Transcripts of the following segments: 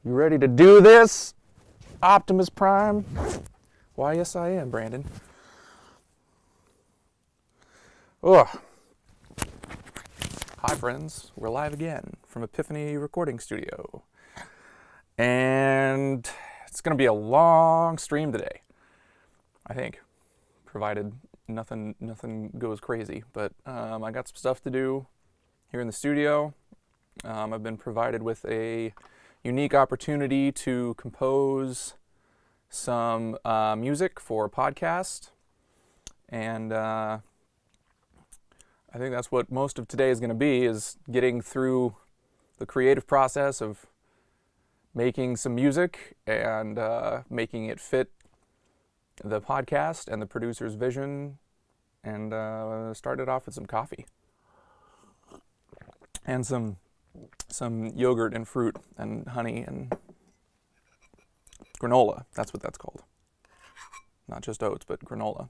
You ready to do this, Optimus Prime? Why, yes I am, Brandon. Ugh. Hi friends, we're live again from Epiphany recording studio. And it's going to be a long stream today, I think, provided nothing goes crazy. But I got some stuff to do here in the studio. I've been provided with a unique opportunity to compose some music for a podcast, and I think that's what most of today is going to be, is getting through the creative process of making some music and making it fit the podcast and the producer's vision, and started off with some coffee and some yogurt and fruit and honey and granola. That's what that's called. Not just oats, but granola.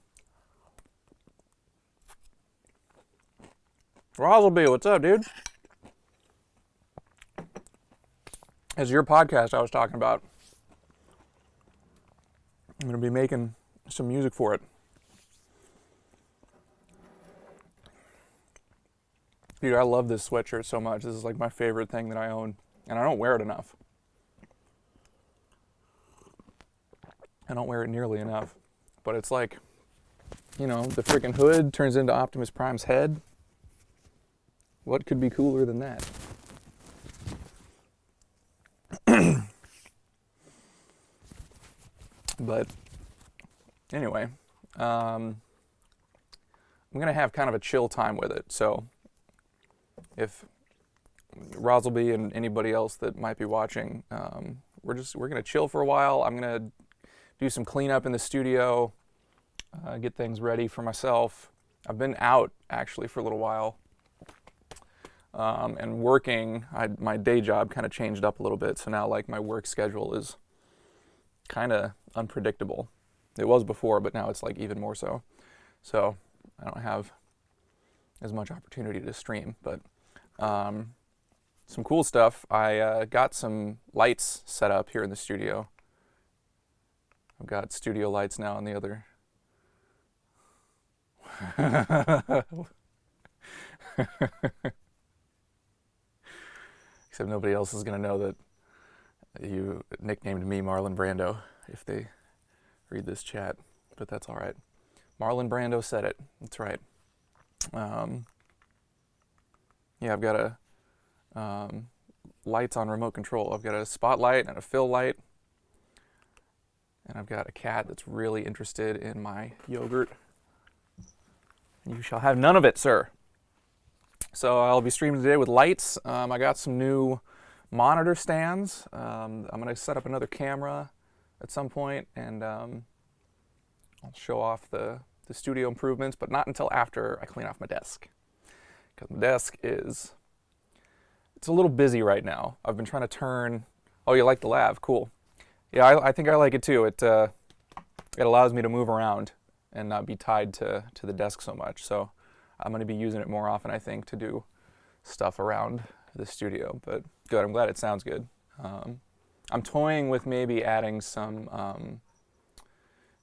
Rosalby, what's up, dude? It's your podcast I was talking about. I'm going to be making some music for it. Dude, I love this sweatshirt so much. This is like my favorite thing that I own. And I don't wear it enough. I don't wear it nearly enough. But it's like, you know, the freaking hood turns into Optimus Prime's head. What could be cooler than that? But anyway, I'm going to have kind of a chill time with it. So if Rosalby and anybody else that might be watching, we're going to chill for a while. I'm going to do some cleanup in the studio, get things ready for myself. I've been out actually for a little while, and working. My day job kind of changed up a little bit, so now like my work schedule is kind of unpredictable. It was before, but now it's like even more so. So I don't have as much opportunity to stream, but some cool stuff. I got some lights set up here in the studio. I've got studio lights now on the other. Except nobody else is going to know that you nicknamed me Marlon Brando if they read this chat, but that's all right. Marlon Brando said it. That's right. Yeah, I've got lights on remote control. I've got a spotlight and a fill light, and I've got a cat that's really interested in my yogurt. You shall have none of it, sir. So I'll be streaming today with lights. I got some new monitor stands. I'm going to set up another camera at some point, and I'll show off the studio improvements, but not until after I clean off my desk. Because my desk it's a little busy right now. I've been trying to turn. Oh, you like the lav? Cool. Yeah, I think I like it too. It allows me to move around and not be tied to the desk so much. So I'm going to be using it more often, I think, to do stuff around the studio. But good. I'm glad it sounds good. I'm toying with maybe adding some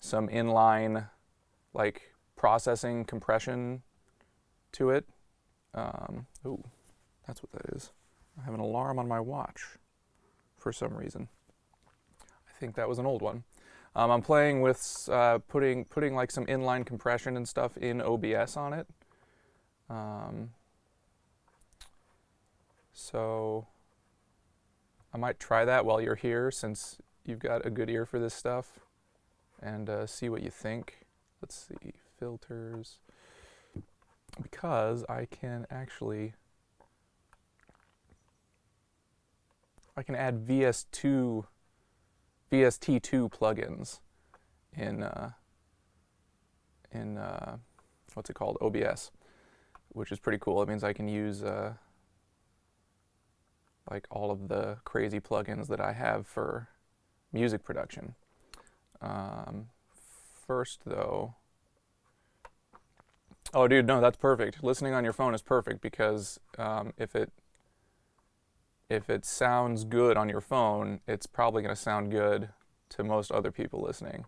inline like processing compression to it. Ooh, that's what that is. I have an alarm on my watch for some reason. I think that was an old one. I'm playing with putting like some inline compression and stuff in OBS on it. So I might try that while you're here, since you've got a good ear for this stuff, and see what you think. Let's see, filters. Because I can add VST2 plugins in what's it called, OBS, which is pretty cool. It means I can use like all of the crazy plugins that I have for music production. First though, oh dude, no, that's perfect. Listening on your phone is perfect, because if if it sounds good on your phone, it's probably going to sound good to most other people listening.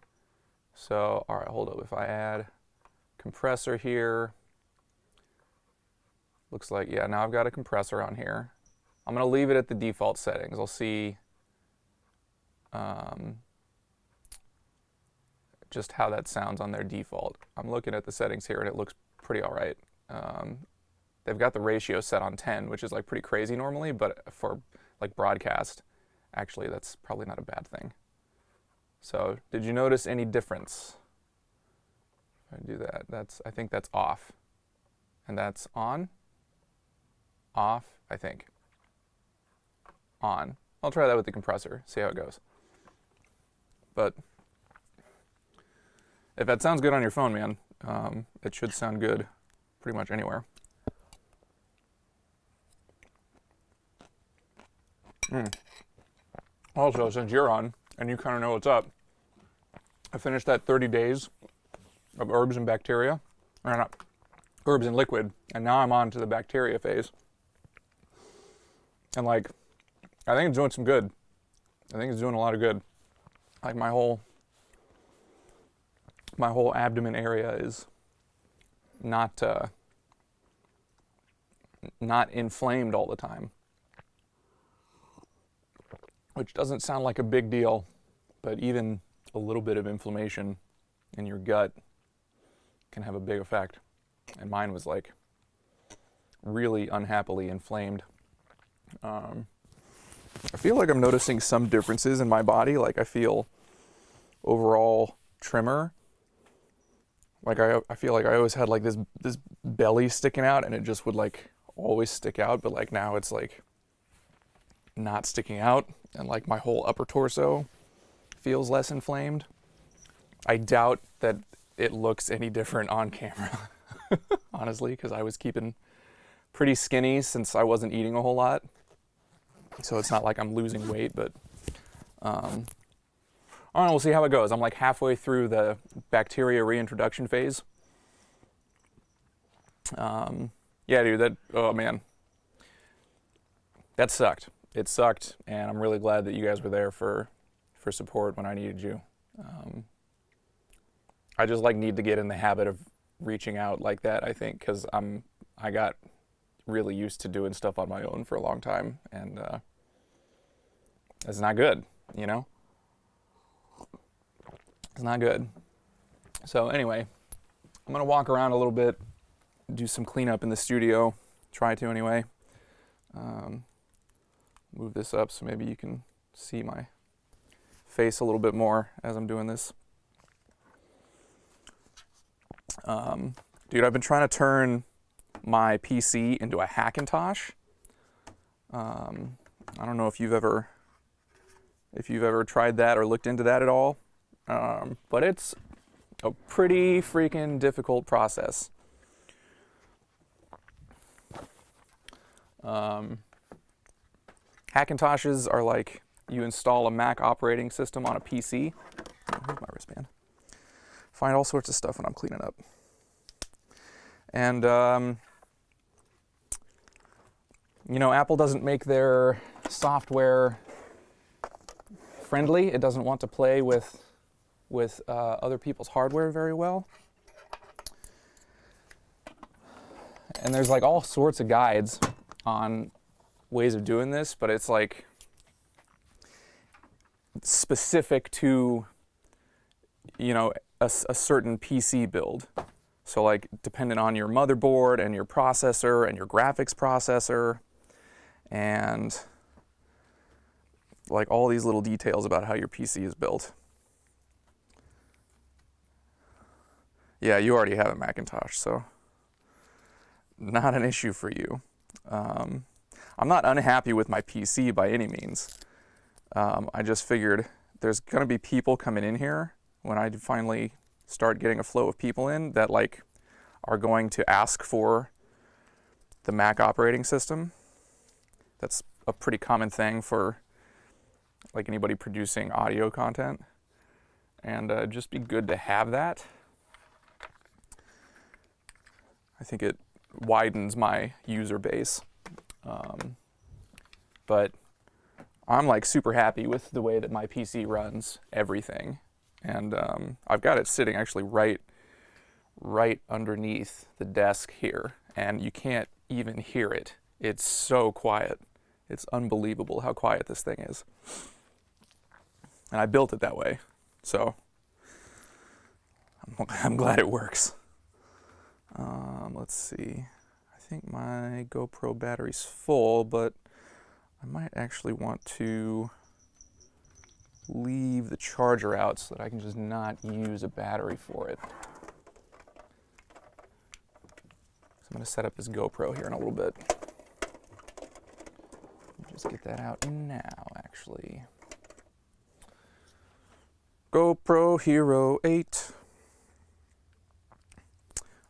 So, all right, hold up. If I add compressor here, looks like, yeah, now I've got a compressor on here. I'm going to leave it at the default settings. I'll see just how that sounds on their default. I'm looking at the settings here and it looks pretty all right. They've got the ratio set on 10, which is like pretty crazy normally, but for like broadcast, actually that's probably not a bad thing. So did you notice any difference? If I do that, I think that's off. And that's on, off, I think. On. I'll try that with the compressor, see how it goes. But if that sounds good on your phone, man, it should sound good pretty much anywhere. Also, since you're on and you kind of know what's up, I finished that 30 days of herbs and bacteria, or not, herbs and liquid, and now I'm on to the bacteria phase. And like, I think it's doing some good. I think it's doing a lot of good. Like my whole abdomen area is not inflamed all the time, which doesn't sound like a big deal, but even a little bit of inflammation in your gut can have a big effect. And mine was like really unhappily inflamed. I feel like I'm noticing some differences in my body. Like I feel overall trimmer. Like I feel like I always had like this belly sticking out, and it just would like always stick out, but like now it's like not sticking out, and like my whole upper torso feels less inflamed. I doubt that it looks any different on camera, honestly, because I was keeping pretty skinny since I wasn't eating a whole lot. So it's not like I'm losing weight, but I don't know, we'll see how it goes. I'm like halfway through the bacteria reintroduction phase. Yeah, dude, oh man, that sucked. It sucked, and I'm really glad that you guys were there for support when I needed you. I just like need to get in the habit of reaching out like that, I think, because I got really used to doing stuff on my own for a long time, and it's not good, you know? It's not good. So anyway, I'm gonna walk around a little bit, do some cleanup in the studio, try to anyway. Move this up so maybe you can see my face a little bit more as I'm doing this. Dude, I've been trying to turn my PC into a Hackintosh. I don't know if you've ever tried that or looked into that at all, but it's a pretty freaking difficult process. Hackintoshes are like you install a Mac operating system on a PC. Oh, here's my wristband. Find all sorts of stuff when I'm cleaning up. And, you know, Apple doesn't make their software friendly. It doesn't want to play with other people's hardware very well. And there's like all sorts of guides on ways of doing this, but it's like specific to, you know, a certain PC build. So like dependent on your motherboard and your processor and your graphics processor and like all these little details about how your PC is built. Yeah, you already have a Macintosh, so not an issue for you. I'm not unhappy with my PC by any means. I just figured there's gonna be people coming in here when I finally start getting a flow of people in that like are going to ask for the Mac operating system. That's a pretty common thing for like anybody producing audio content, and just be good to have that. I think it widens my user base. but I'm like super happy with the way that my PC runs everything. And I've got it sitting actually right underneath the desk here, and you can't even hear it. It's so quiet. It's unbelievable how quiet this thing is. And I built it that way, so I'm glad it works. Let's see. I think my GoPro battery's full, but I might actually want to leave the charger out so that I can just not use a battery for it. So I'm going to set up this GoPro here in a little bit. Just get that out now, actually. GoPro Hero 8.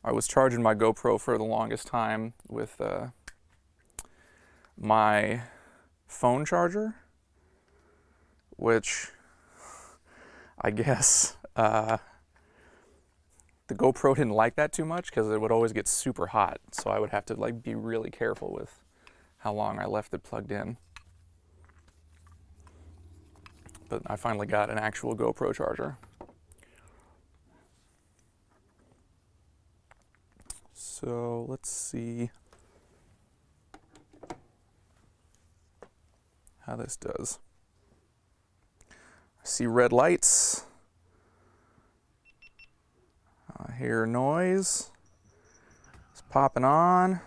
I was charging my GoPro for the longest time with my phone charger, which I guess the GoPro didn't like that too much because it would always get super hot. So I would have to like be really careful with how long I left it plugged in. But I finally got an actual GoPro charger. So let's see how this does. I see red lights. I hear noise. It's popping on.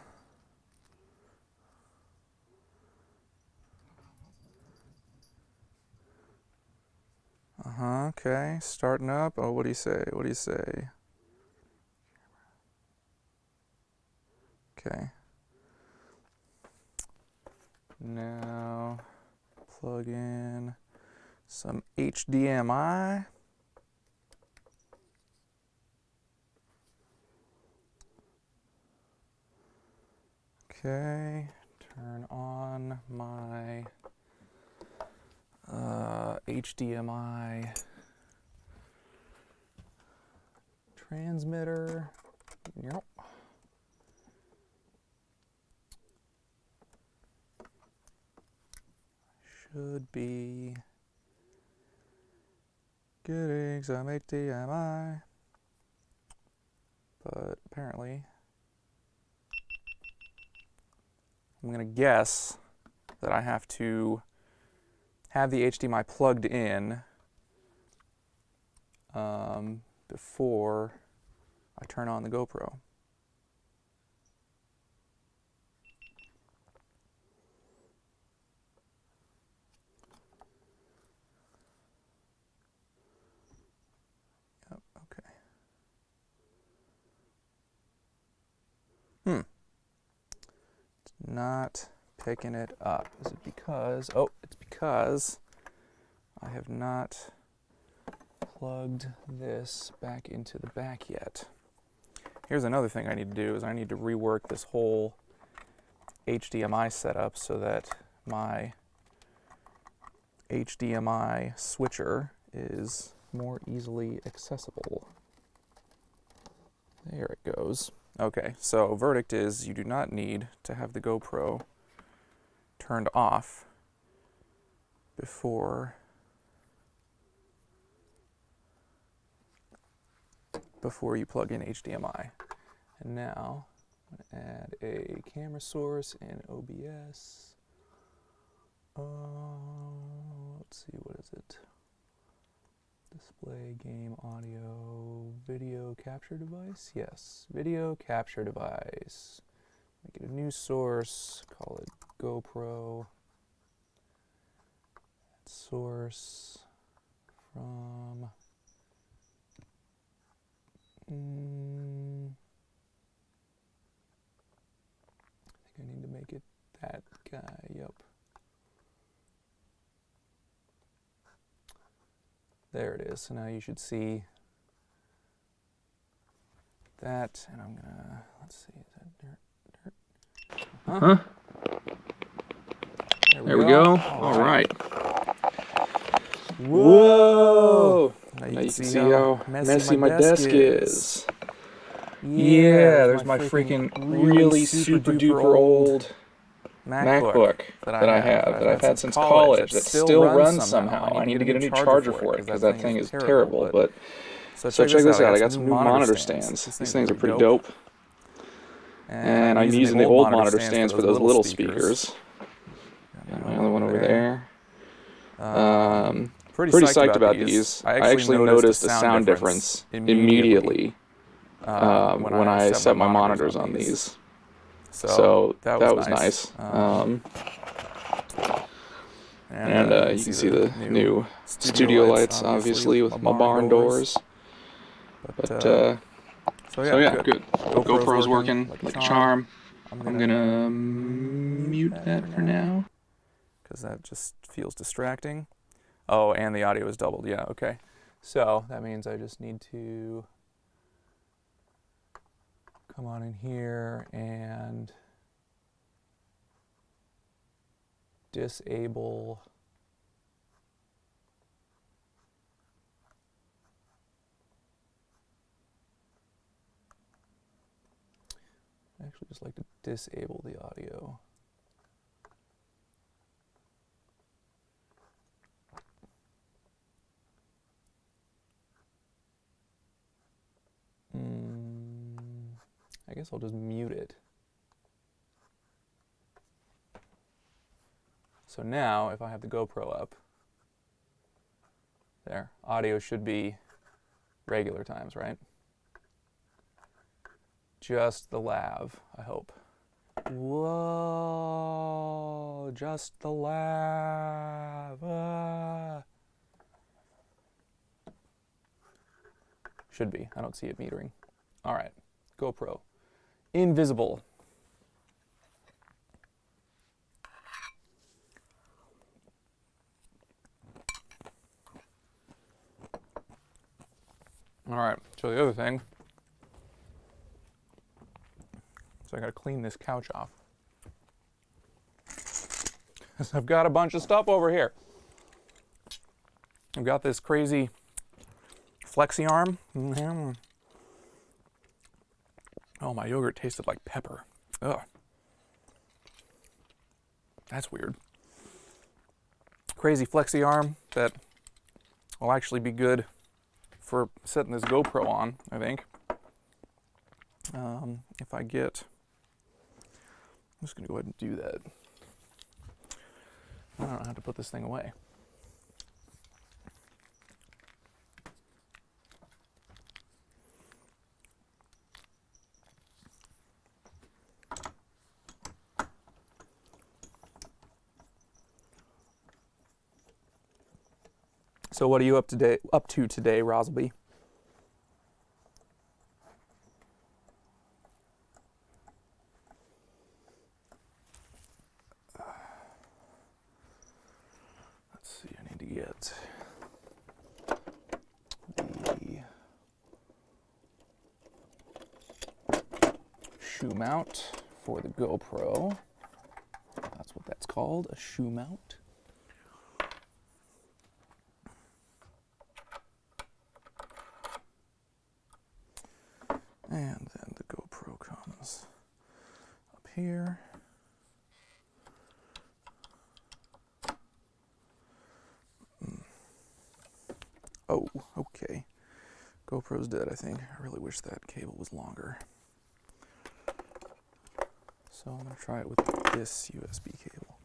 Okay, starting up. Oh, what do you say? What do you say? Okay. Now plug in some HDMI. Okay, turn on my HDMI transmitter. Yep. Should be getting some HDMI, but apparently I'm gonna guess that I have to have the HDMI plugged in before I turn on the GoPro. Yep, okay. It's not picking it up. Is it because, oh, it's because I have not plugged this back into the back yet. Here's another thing I need to do is I need to rework this whole HDMI setup so that my HDMI switcher is more easily accessible. There it goes. Okay, so verdict is you do not need to have the GoPro turned off before you plug in HDMI. And now I'm going to add a camera source in OBS. Let's see, what is it? Display, game, audio, video capture device? Yes, video capture device. Make it a new source, call it GoPro. Source from I think I need to make it that guy, yep. There it is. So now you should see that, and I'm gonna, let's see, is that dirt? Huh? There we go. All right. Whoa! Now you can see how messy my desk is. Yeah, there's my freaking really super duper old MacBook that I've had since college that still runs somehow. I need to get a new charger for it because that thing is terrible. But so check this out. I got some new monitor stands. These things are pretty dope. And I'm using the old monitor stands for those little speakers. And my other one over there. Pretty psyched about these. I actually noticed a sound difference immediately when I set my monitors on these. So that was nice. And you can see the new studio lights, obviously, with my barn doors. But so yeah, good. GoPro's working like a charm. I'm gonna mute that for now. Because that just feels distracting. Oh, and the audio is doubled. Yeah, okay. So that means I just need to come on in here and disable I actually just like to disable the audio. I guess I'll just mute it. So now, if I have the GoPro up, there, audio should be regular times, right? Just the lav, I hope. Whoa, just the lav. Ah. Should be, I don't see it metering. All right, GoPro, invisible. All right, so the other thing, so I gotta clean this couch off. I've got a bunch of stuff over here. I've got this crazy flexi arm. Oh, my yogurt tasted like pepper. Ugh. That's weird. Crazy flexi arm that will actually be good for setting this GoPro on, I think. If I get, I'm just gonna go ahead and do that. I don't know how to put this thing away. So what are you up to today, Rosalby? Let's see, I need to get the shoe mount for the GoPro. That's what that's called, a shoe mount. And then the GoPro comes up here. Oh, okay. GoPro's dead, I think. I really wish that cable was longer. So I'm going to try it with this USB cable.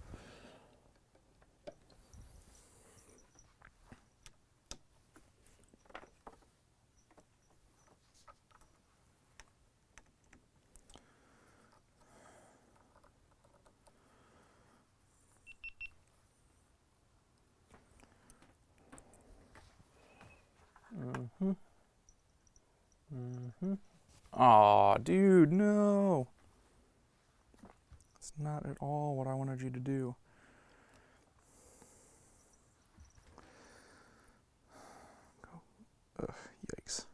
Aw, dude, no. It's not at all what I wanted you to do. Ugh, yikes.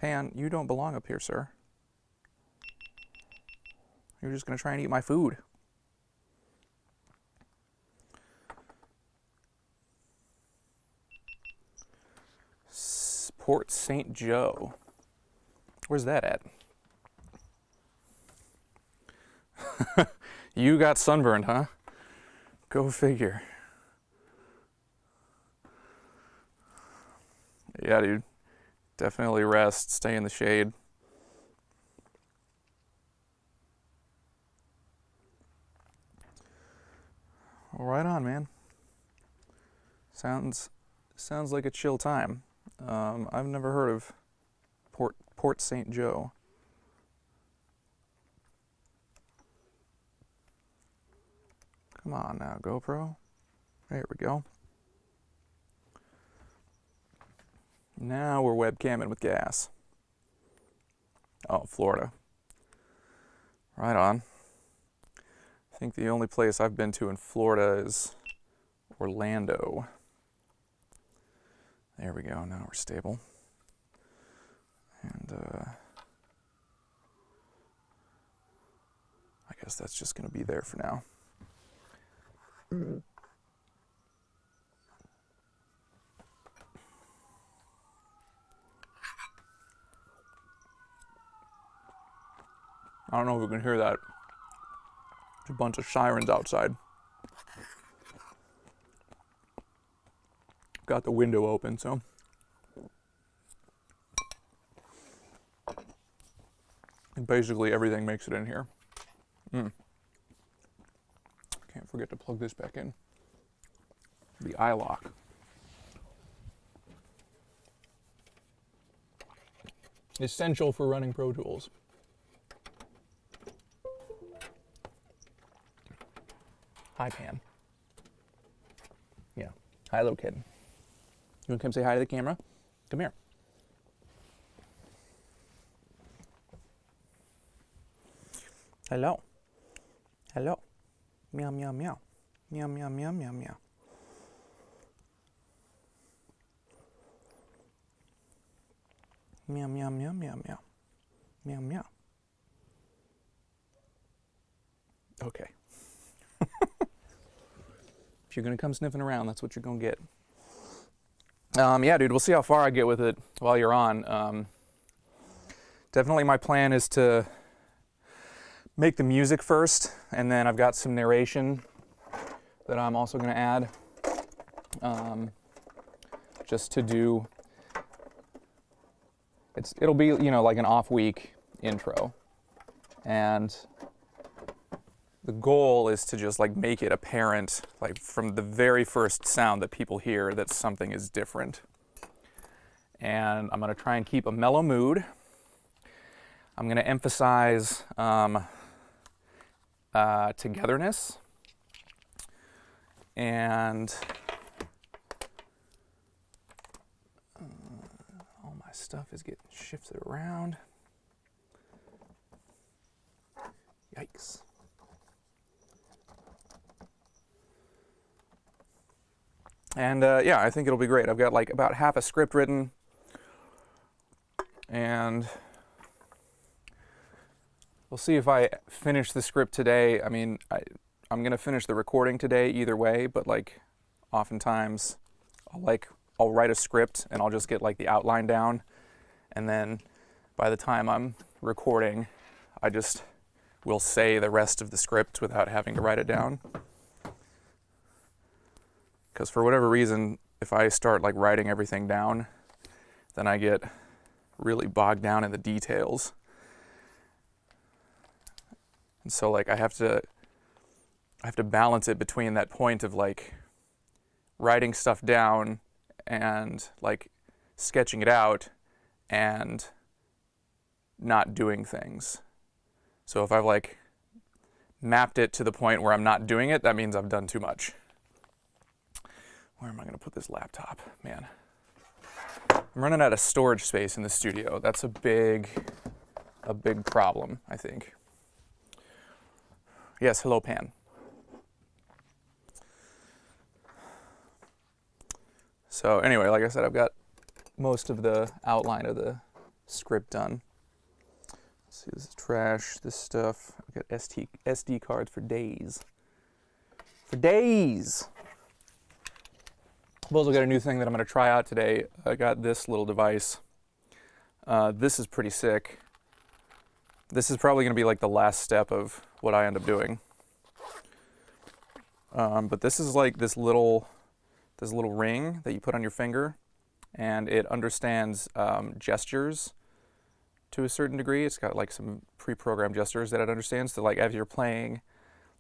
Pan, you don't belong up here, sir. You're just gonna try and eat my food. Port St. Joe. Where's that at? You got sunburned, huh? Go figure. Yeah, dude. Definitely rest. Stay in the shade. Well, right on, man. Sounds like a chill time. I've never heard of Port St. Joe. Come on now, GoPro. There we go. Now we're webcamming with gas. Oh, Florida. Right on. I think the only place I've been to in Florida is Orlando. There we go, now we're stable. And I guess that's just gonna be there for now. I don't know if we can hear that. There's a bunch of sirens outside. Got the window open, so. And basically everything makes it in here. Can't forget to plug this back in. The eye lock. Essential for running Pro Tools. Hi, Pan. Yeah. Hi, little kid. You want to come say hi to the camera? Come here. Hello. Hello. Meow, meow, meow. Meow, meow, meow, meow, meow. Meow, meow, meow, meow, meow. Meow, meow. Okay. If you're gonna come sniffing around, that's what you're gonna get. Yeah, dude, we'll see how far I get with it while you're on. Definitely my plan is to make the music first, and then I've got some narration that I'm also gonna add. Just to do, it'll be, you know, like an off week intro. And the goal is to just like make it apparent, like from the very first sound that people hear, that something is different. And I'm gonna try and keep a mellow mood. I'm gonna emphasize togetherness. And all my stuff is getting shifted around. Yikes. And yeah, I think it'll be great. I've got like about half a script written, and we'll see if I finish the script today. I mean, I'm gonna finish the recording today either way, but like oftentimes I'll write a script and I'll just get like the outline down, and then by the time I'm recording, I just will say the rest of the script without having to write it down. Because for whatever reason, if I start like writing everything down, then I get really bogged down in the details. And so like I have to balance it between that point of like writing stuff down and like sketching it out and not doing things. So if I've like mapped it to the point where I'm not doing it, that means I've done too much. Where am I gonna put this laptop? Man, I'm running out of storage space in the studio. That's a big problem, I think. Yes, hello, Pan. So anyway, like I said, I've got most of the outline of the script done. Let's see, this is trash, this stuff. I've got SD cards for days. For days! I've also got a new thing that I'm going to try out today. I got this little device. This is pretty sick. This is probably going to be like the last step of what I end up doing. But this is like this little ring that you put on your finger, and it understands gestures to a certain degree. It's got like some pre-programmed gestures that it understands. So like if you're playing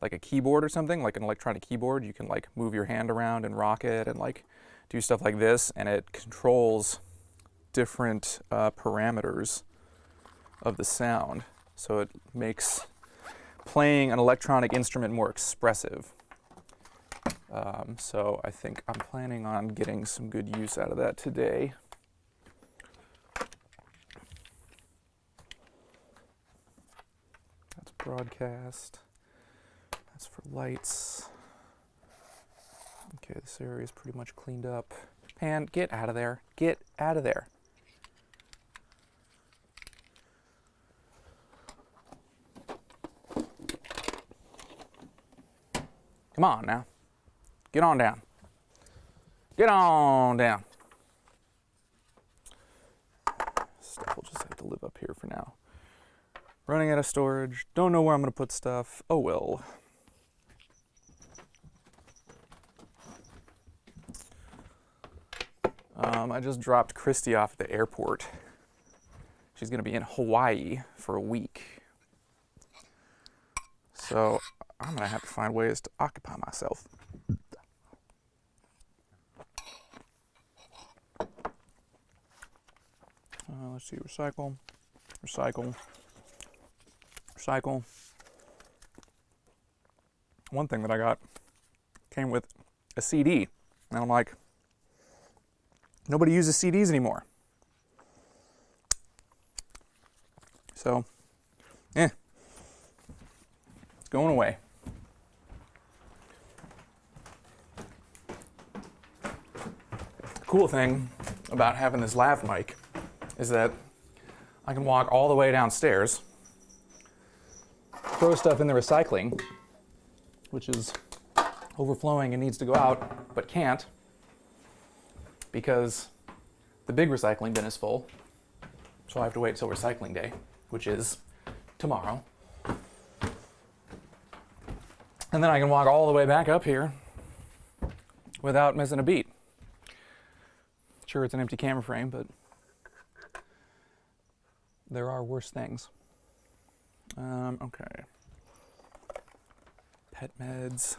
like a keyboard or something, like an electronic keyboard, you can like move your hand around and rock it and like do stuff like this, and it controls different parameters of the sound. So it makes playing an electronic instrument more expressive. So I think I'm planning on getting some good use out of that today. That's broadcast. That's for lights. Okay, this area is pretty much cleaned up. Pan, get out of there. Get out of there. Come on now. Get on down. Get on down. Stuff will just have to live up here for now. Running out of storage. Don't know where I'm going to put stuff. Oh well. I just dropped Christy off at the airport. She's going to be in Hawaii for a week. So I'm going to have to find ways to occupy myself. Let's see, recycle, recycle, recycle. One thing that I got came with a CD, and I'm like, nobody uses CDs anymore. So, it's going away. The cool thing about having this lav mic is that I can walk all the way downstairs, throw stuff in the recycling, which is overflowing and needs to go out, but can't, because the big recycling bin is full, so I have to wait till recycling day, which is tomorrow. And then I can walk all the way back up here without missing a beat. Sure, it's an empty camera frame, but there are worse things. Okay. Pet meds.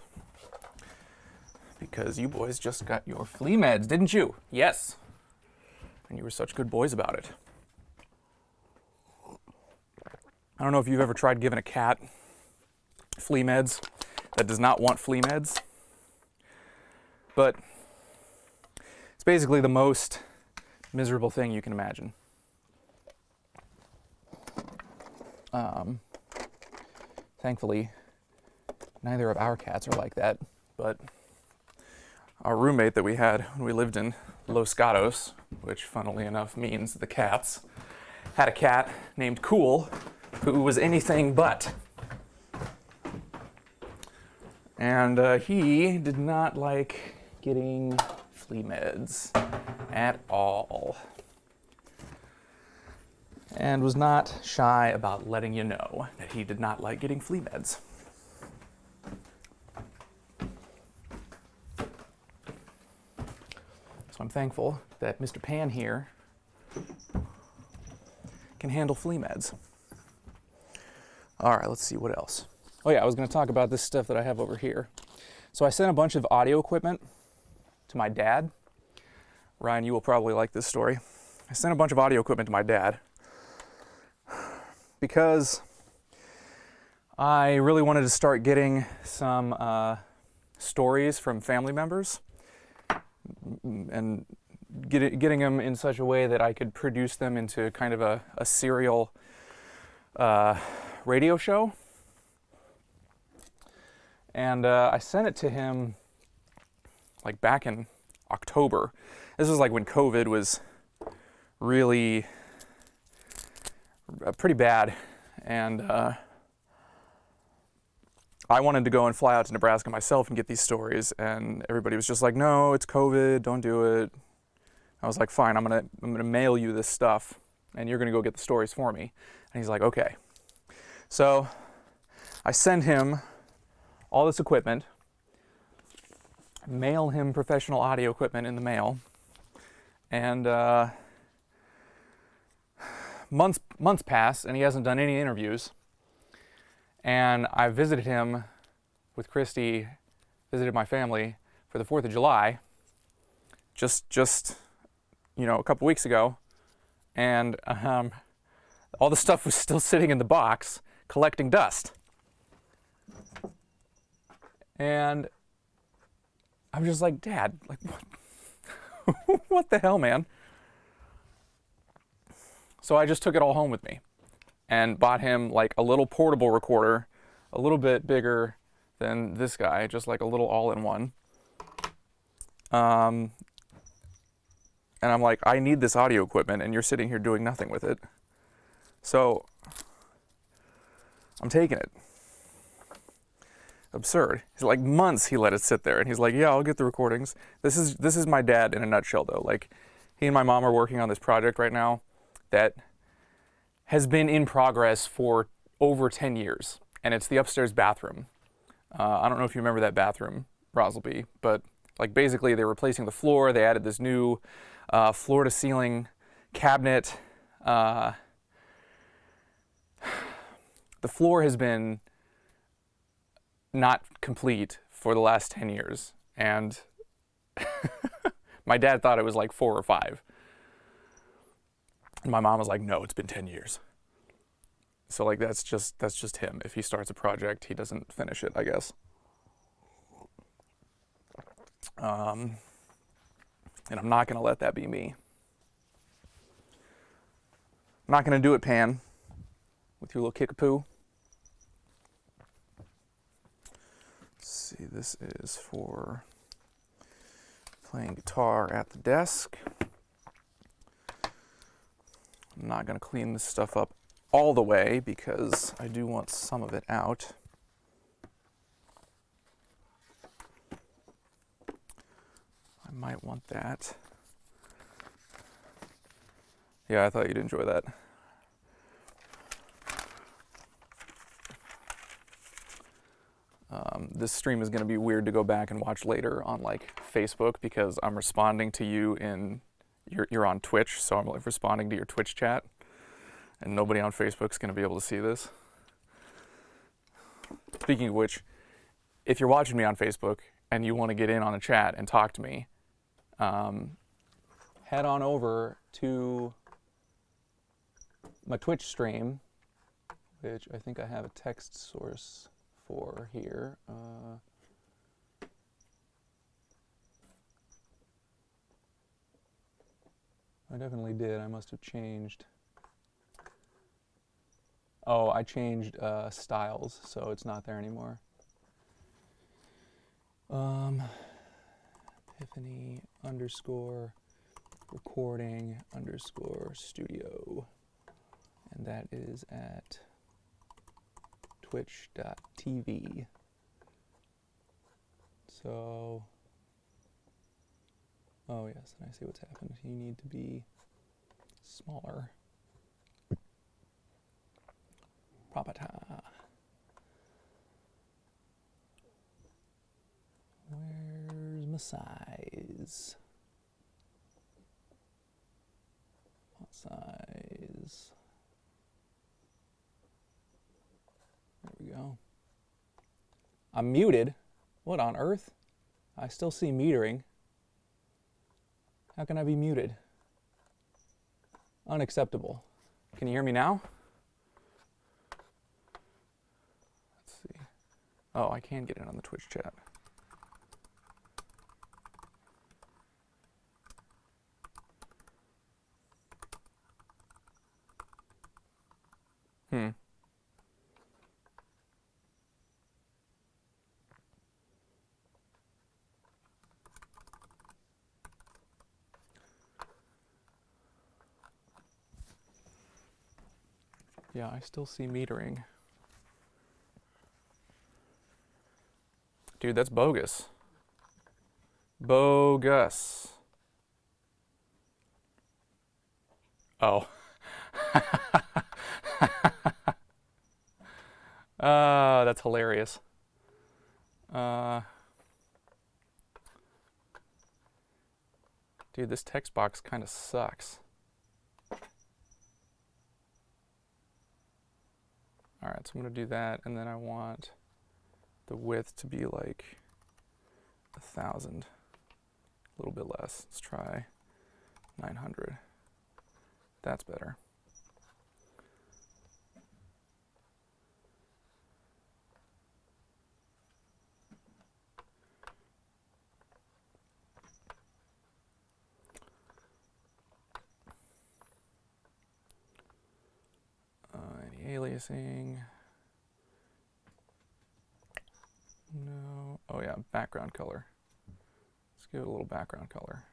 Because you boys just got your flea meds, didn't you? Yes. And you were such good boys about it. I don't know if you've ever tried giving a cat flea meds that does not want flea meds, but it's basically the most miserable thing you can imagine. Thankfully, neither of our cats are like that, but our roommate that we had when we lived in Los Gatos, which funnily enough means the cats, had a cat named Cool, who was anything but. And he did not like getting flea meds at all. And was not shy about letting you know that he did not like getting flea meds. So I'm thankful that Mr. Pan here can handle flea meds. All right, let's see what else. Oh yeah, I was going to talk about this stuff that I have over here. So I sent a bunch of audio equipment to my dad. Ryan, you will probably like this story. I sent a bunch of audio equipment to my dad because I really wanted to start getting some stories from family members and getting them in such a way that I could produce them into kind of a serial radio show. And I sent it to him like back in October. This was like when COVID was really pretty bad, and I wanted to go and fly out to Nebraska myself and get these stories, and everybody was just like, no, it's COVID, don't do it. I was like, fine, I'm gonna mail you this stuff and you're gonna go get the stories for me. And he's like, okay. So I send him all this equipment, mail him professional audio equipment in the mail. And months pass, and he hasn't done any interviews. And I visited him with Christy, visited my family for the 4th of July, just a couple weeks ago, and all the stuff was still sitting in the box, collecting dust. And I'm just like, Dad, like, what? What the hell, man? So I just took it all home with me and bought him like a little portable recorder, a little bit bigger than this guy, just like a little all-in-one. And I'm like, I need this audio equipment, and you're sitting here doing nothing with it. So I'm taking it. Absurd. He's like, months he let it sit there, and he's like, yeah, I'll get the recordings. This is my dad in a nutshell, though. Like, he and my mom are working on this project right now that has been in progress for over 10 years, and it's the upstairs bathroom. I don't know if you remember that bathroom, Rosalby, but like basically they're replacing the floor. They added this new floor-to-ceiling cabinet. The floor has been not complete for the last 10 years, and my dad thought it was like 4 or 5. And my mom was like, no, it's been 10 years. So like that's just him. If he starts a project, he doesn't finish it, I guess. And I'm not gonna let that be me. I'm not gonna do it, Pan, with your little kickapoo. Let's see, this is for playing guitar at the desk. I'm not gonna clean this stuff up all the way because I do want some of it out. I might want that. Yeah, I thought you'd enjoy that. This stream is going to be weird to go back and watch later on like Facebook because I'm responding to you in, you're on Twitch, so I'm like responding to your Twitch chat, and nobody on Facebook's going to be able to see this. Speaking of which, if you're watching me on Facebook and you want to get in on a chat and talk to me, head on over to my Twitch stream, which I think I have a text source for here. I definitely did. I must have changed. Oh, I changed styles, so it's not there anymore. Epiphany _recording_studio. And that is at twitch.tv. So, oh yes, and I see what's happened. You need to be smaller. Propata. Where's my size? What size? There we go. I'm muted. What on earth? I still see metering. How can I be muted? Unacceptable. Can you hear me now? Let's see. Oh, I can get in on the Twitch chat. Yeah, I still see metering. Dude, that's bogus. Bogus. Oh. That's hilarious. Dude, this text box kind of sucks. All right, so I'm gonna do that, and then I want the width to be like 1,000, a little bit less. Let's try 900. That's better. Any aliasing? No. Oh yeah, background color. Let's give it a little background color.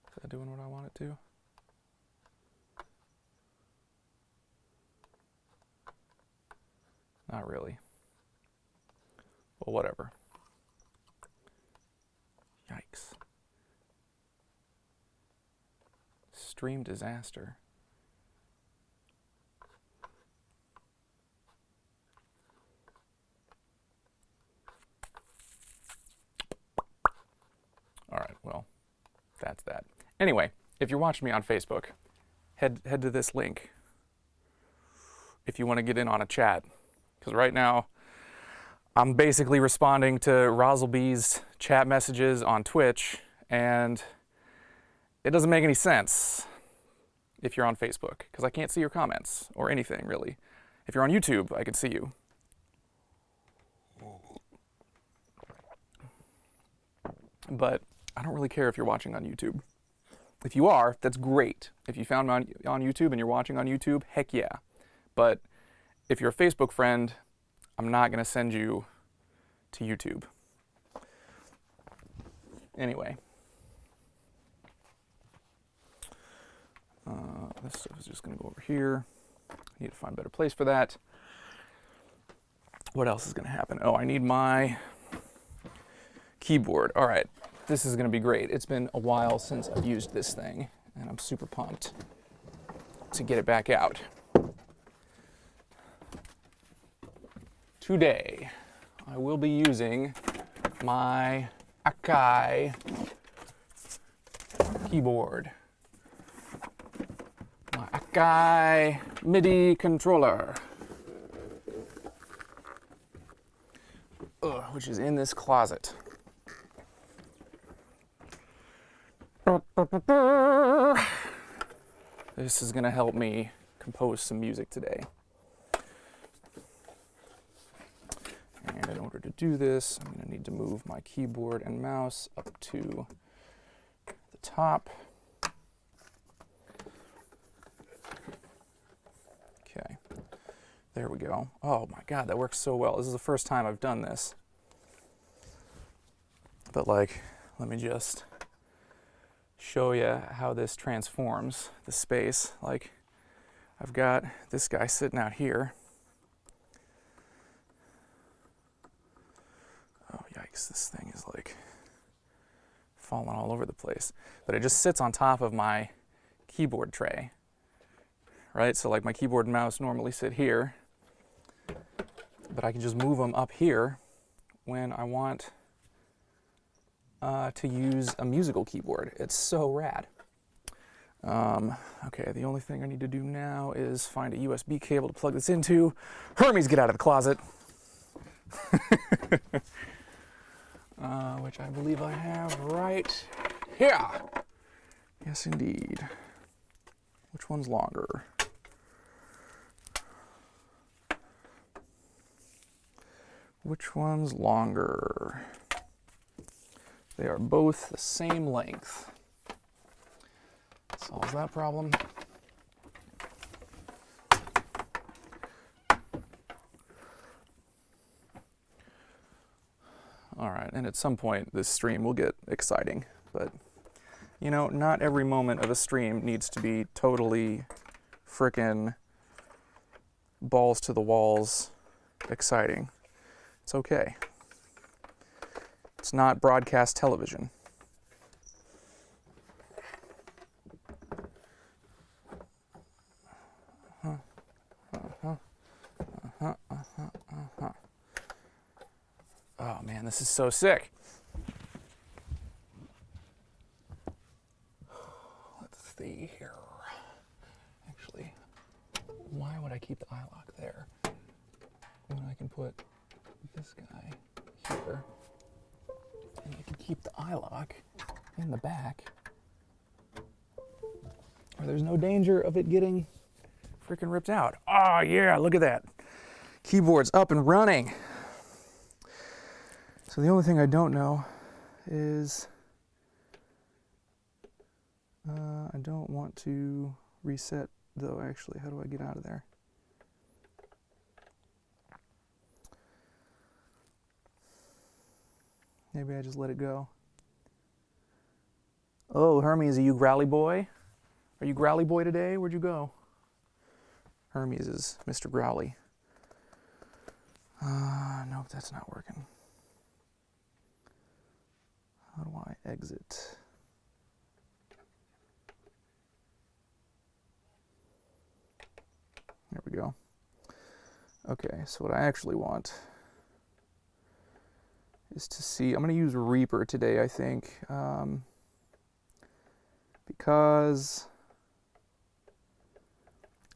Is that doing what I want it to? Not really. Well, whatever. Yikes. Stream disaster. All right, well, that's that. Anyway, if you're watching me on Facebook, head to this link if you want to get in on a chat. Because right now, I'm basically responding to Rosalby's chat messages on Twitch, and it doesn't make any sense if you're on Facebook, because I can't see your comments or anything, really. If you're on YouTube, I can see you. But I don't really care if you're watching on YouTube. If you are, that's great. If you found me on YouTube and you're watching on YouTube, heck yeah. But if you're a Facebook friend, I'm not going to send you to YouTube. Anyway. This stuff is just going to go over here. I need to find a better place for that. What else is going to happen? Oh, I need my keyboard. All right, this is going to be great. It's been a while since I've used this thing, and I'm super pumped to get it back out. Today, I will be using my Akai keyboard. My Akai MIDI controller. Which is in this closet. This is going to help me compose some music today. And in order to do this, I'm going to need to move my keyboard and mouse up to the top. Okay, there we go. Oh my God, that works so well. This is the first time I've done this. But like, let me just show you how this transforms the space. Like, I've got this guy sitting out here. Oh, yikes, this thing is like falling all over the place. But it just sits on top of my keyboard tray, right? So like my keyboard and mouse normally sit here, but I can just move them up here when I want to use a musical keyboard. It's so rad. Okay, the only thing I need to do now is find a USB cable to plug this into. Hermes, get out of the closet. Which I believe I have right here. Yes, indeed. Which one's longer? Which one's longer? They are both the same length. Solves that problem. All right, and at some point this stream will get exciting, but you know, not every moment of a stream needs to be totally frickin' balls to the walls exciting. It's okay. It's not broadcast television. Oh man, this is so sick. why would I keep the eye lock there when I can put this guy here, and I can keep the eye lock in the back, where there's no danger of it getting freaking ripped out. Oh yeah, look at that. Keyboard's up and running. So the only thing I don't know is I don't want to reset though, actually. How do I get out of there? Maybe I just let it go. Oh, Hermes, are you growly boy? Are you growly boy today? Where'd you go? Hermes is Mr. Growly. Nope, that's not working. How do I exit? There we go. Okay, so what I actually want is to see, I'm going to use Reaper today, I think, because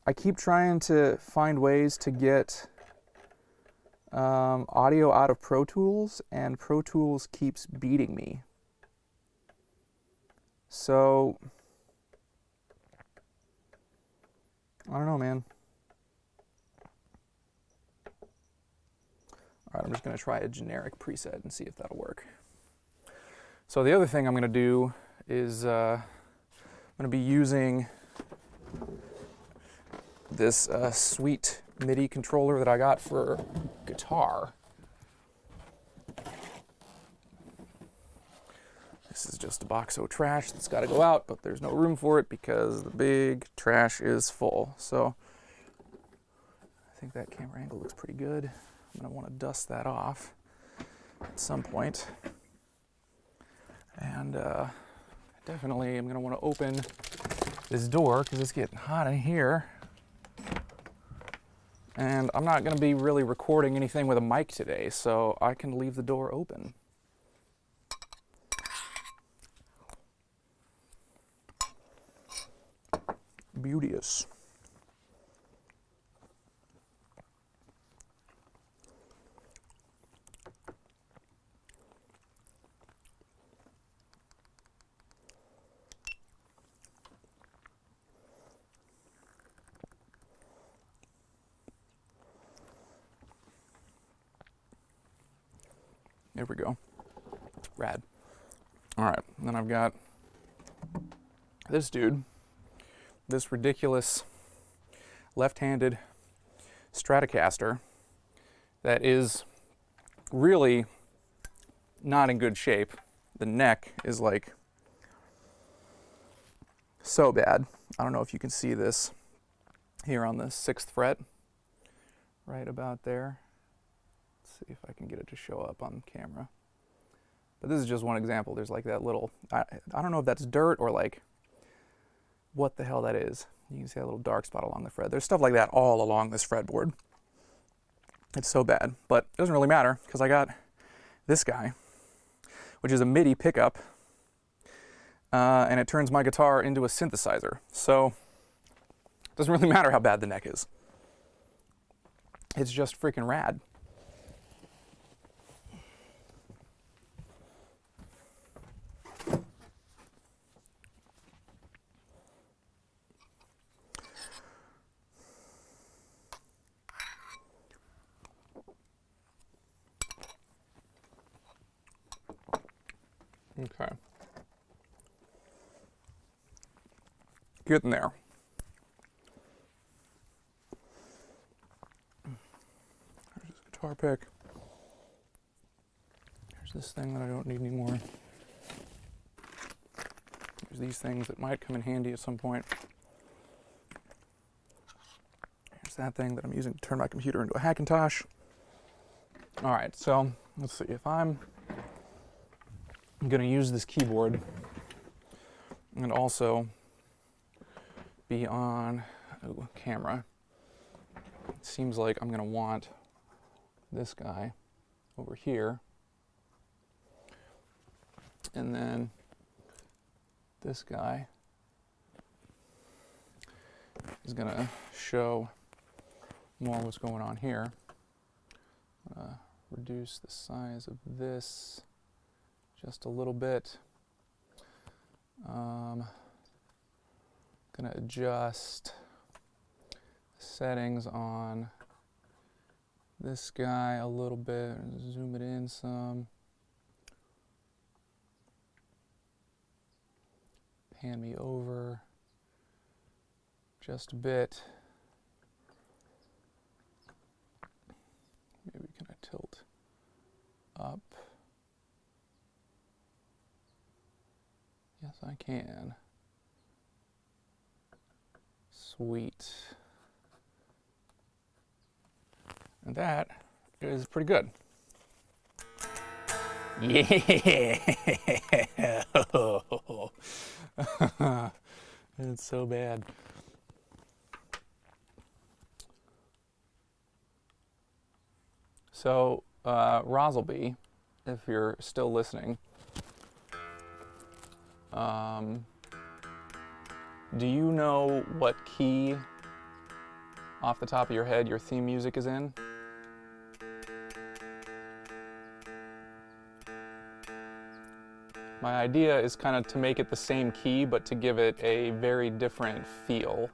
I keep trying to find ways to get audio out of Pro Tools, and Pro Tools keeps beating me. So, I don't know, man. All right, I'm just going to try a generic preset and see if that'll work. So the other thing I'm going to do is I'm going to be using this sweet MIDI controller that I got for guitar. This is just a box of trash that's got to go out, but there's no room for it because the big trash is full. So I think that camera angle looks pretty good. I'm going to want to dust that off at some point. And definitely I'm going to want to open this door because it's getting hot in here. And I'm not going to be really recording anything with a mic today, so I can leave the door open. Beauteous. There we go. Rad. All right, and then I've got this dude, this ridiculous left-handed Stratocaster that is really not in good shape. The neck is like so bad. I don't know if you can see this here on the 6th fret, right about there. Let's see if I can get it to show up on camera. But this is just one example. There's like that little, I don't know if that's dirt or like what the hell that is. You can see that little dark spot along the fret. There's stuff like that all along this fretboard. It's so bad, but it doesn't really matter because I got this guy, which is a MIDI pickup, and it turns my guitar into a synthesizer. So it doesn't really matter how bad the neck is. It's just freaking rad. Okay. Getting there. There's this guitar pick. There's this thing that I don't need anymore. There's these things that might come in handy at some point. There's that thing that I'm using to turn my computer into a Hackintosh. All right, so let's see. If I'm going to use this keyboard and also be on camera, it seems like I'm going to want this guy over here, and then this guy is going to show more what's going on here. Reduce the size of this just a little bit. Gonna adjust settings on this guy a little bit, zoom it in some. Pan me over just a bit. Maybe can I tilt up? Yes, I can. Sweet. And that is pretty good. Yeah! It's so bad. So, Rosalby, if you're still listening, do you know what key, off the top of your head, your theme music is in? My idea is kind of to make it the same key, but to give it a very different feel.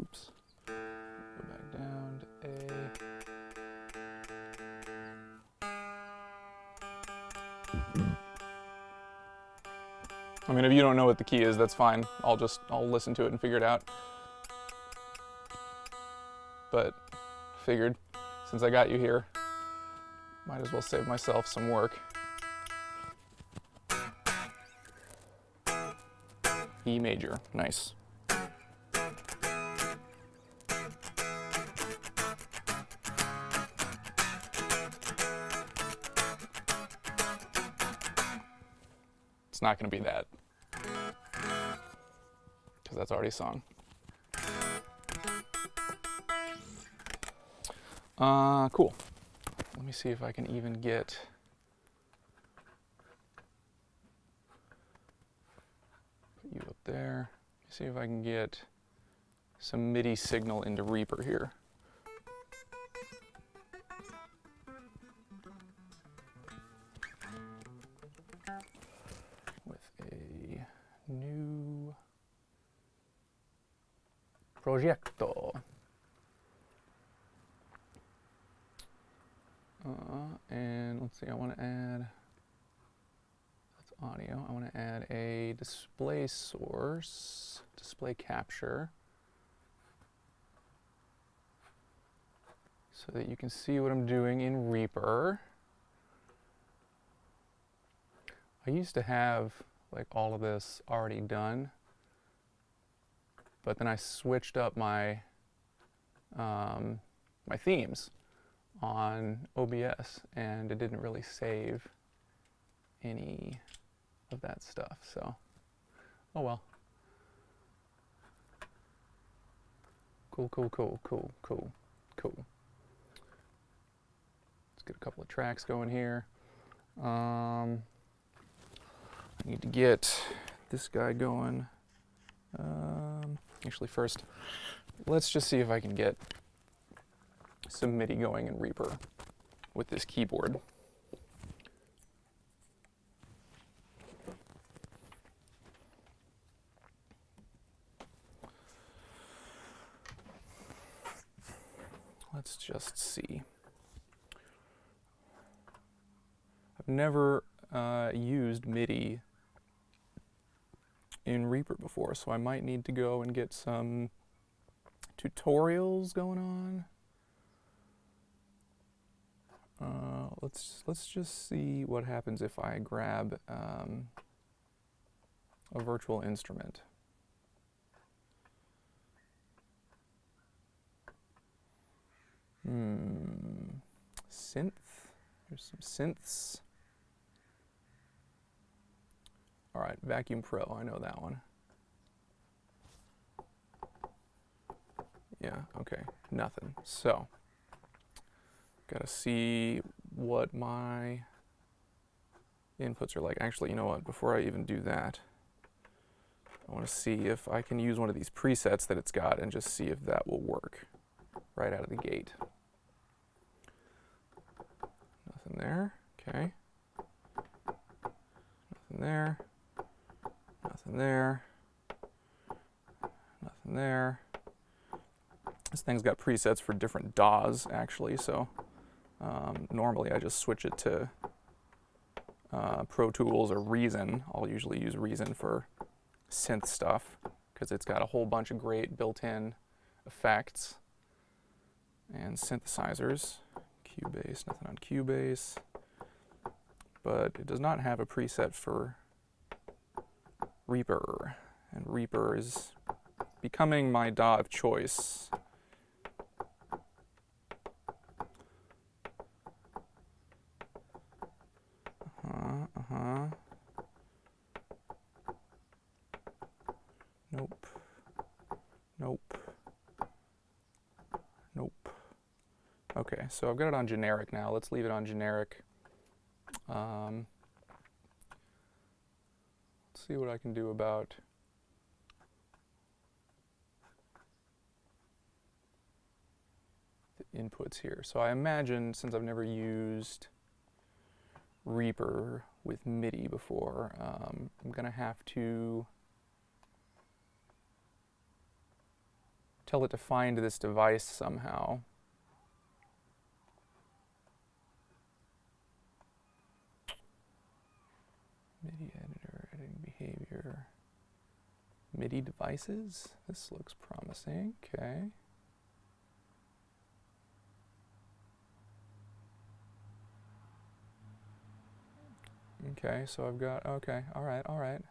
Oops. Go back down to A. I mean, if you don't know what the key is, that's fine. I'll listen to it and figure it out. But figured, since I got you here, might as well save myself some work. E major, nice. It's not going to be that, because that's already a song. Cool. Let me see if I can even get you up there. See if I can get some MIDI signal into Reaper here. With a new Progetto. And let's see, I want to add, that's audio, I want to add a display source, display capture, so that you can see what I'm doing in Reaper. I used to have like all of this already done, but then I switched up my my themes on OBS, and it didn't really save any of that stuff, so oh well. Cool. Let's get a couple of tracks going here. I need to get this guy going. Actually, first, let's just see if I can get some MIDI going in Reaper with this keyboard. Let's just see. I've never used MIDI in Reaper before, so I might need to go and get some tutorials going on. Let's just see what happens if I grab a virtual instrument. Synth. Here's some synths. All right, Vacuum Pro, I know that one. Yeah, okay, nothing. So, gotta see what my inputs are like. Actually, you know what? Before I even do that, I want to see if I can use one of these presets that it's got and just see if that will work right out of the gate. Nothing there. Okay. Nothing there. Nothing there. Nothing there. This thing's got presets for different DAWs, actually, so normally I just switch it to Pro Tools or Reason. I'll usually use Reason for synth stuff because it's got a whole bunch of great built-in effects and synthesizers. Cubase, nothing on Cubase. But it does not have a preset for Reaper, and Reaper is becoming my DAW of choice. Nope. Nope. Nope. Okay, so I've got it on generic now. Let's leave it on generic. Let's see what I can do about the inputs here. So I imagine, since I've never used Reaper with MIDI before, I'm going to have to tell it to find this device somehow. MIDI editor, editing behavior, MIDI devices. This looks promising. Okay. Okay, so I've got, okay, all right, all right.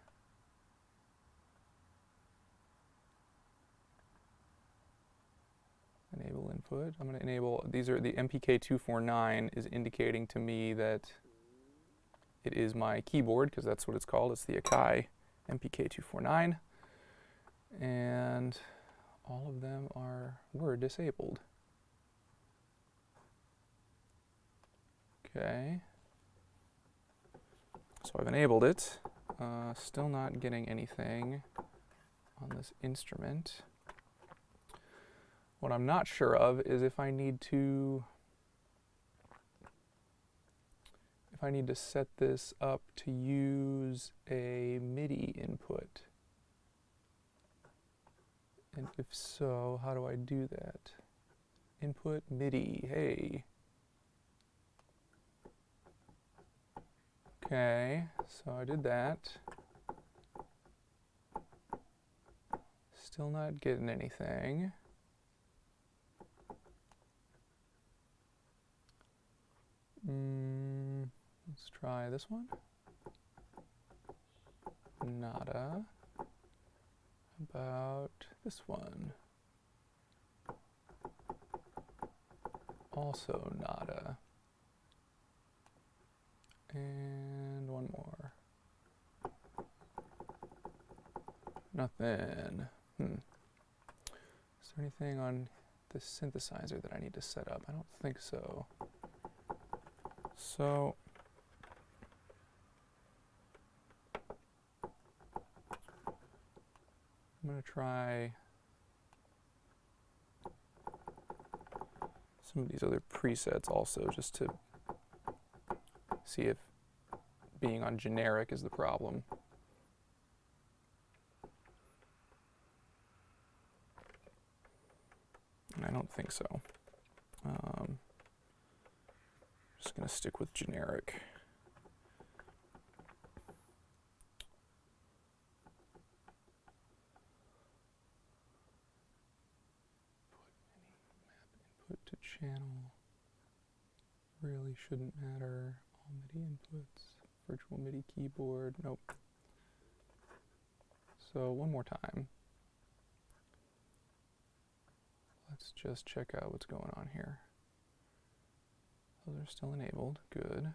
Enable input. I'm going to enable, these are the MPK249 is indicating to me that it is my keyboard, because that's what it's called. It's the Akai MPK249. And all of them were disabled. Okay. So I've enabled it. Still not getting anything on this instrument. What I'm not sure of is if I need to set this up to use a MIDI input. And if so, how do I do that? Input MIDI, hey. Okay, so I did that. Still not getting anything. Let's try this one. Nada. About this one. Also nada. And one more. Nothing. Is there anything on the synthesizer that I need to set up? I don't think so. So I'm going to try some of these other presets also, just to see if being on generic is the problem. And I don't think so. Just going to stick with generic. Put any map input to channel. Really shouldn't matter. All MIDI inputs. Virtual MIDI keyboard. Nope. So one more time. Let's just check out what's going on here. Those are still enabled. Good.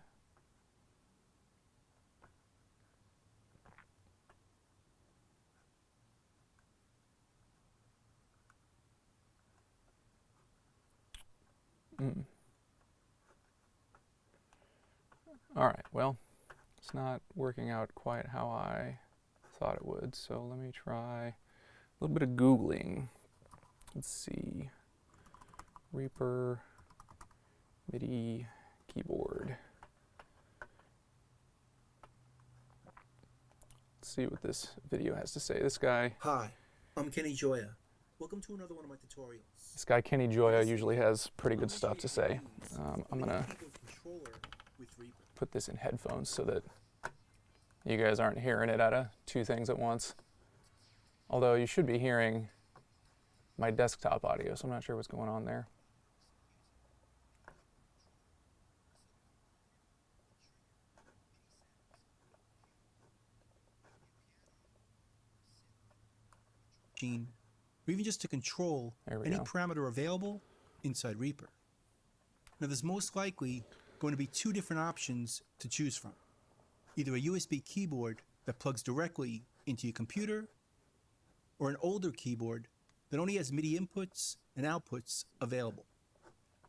All right, well, It's not working out quite how I thought it would, so let me try a little bit of Googling. Let's see. Reaper MIDI keyboard. Let's see what this video has to say. This guy... Hi, I'm Kenny Joya. Welcome to another one of my tutorials. This guy Kenny Joya usually has pretty good stuff to say. I'm gonna put this in headphones so that you guys aren't hearing it out of two things at once. Although you should be hearing my desktop audio, so I'm not sure what's going on there. Or even just to control any parameter available inside Reaper. Now there's most likely going to be two different options to choose from. Either a USB keyboard that plugs directly into your computer, or an older keyboard that only has MIDI inputs and outputs available.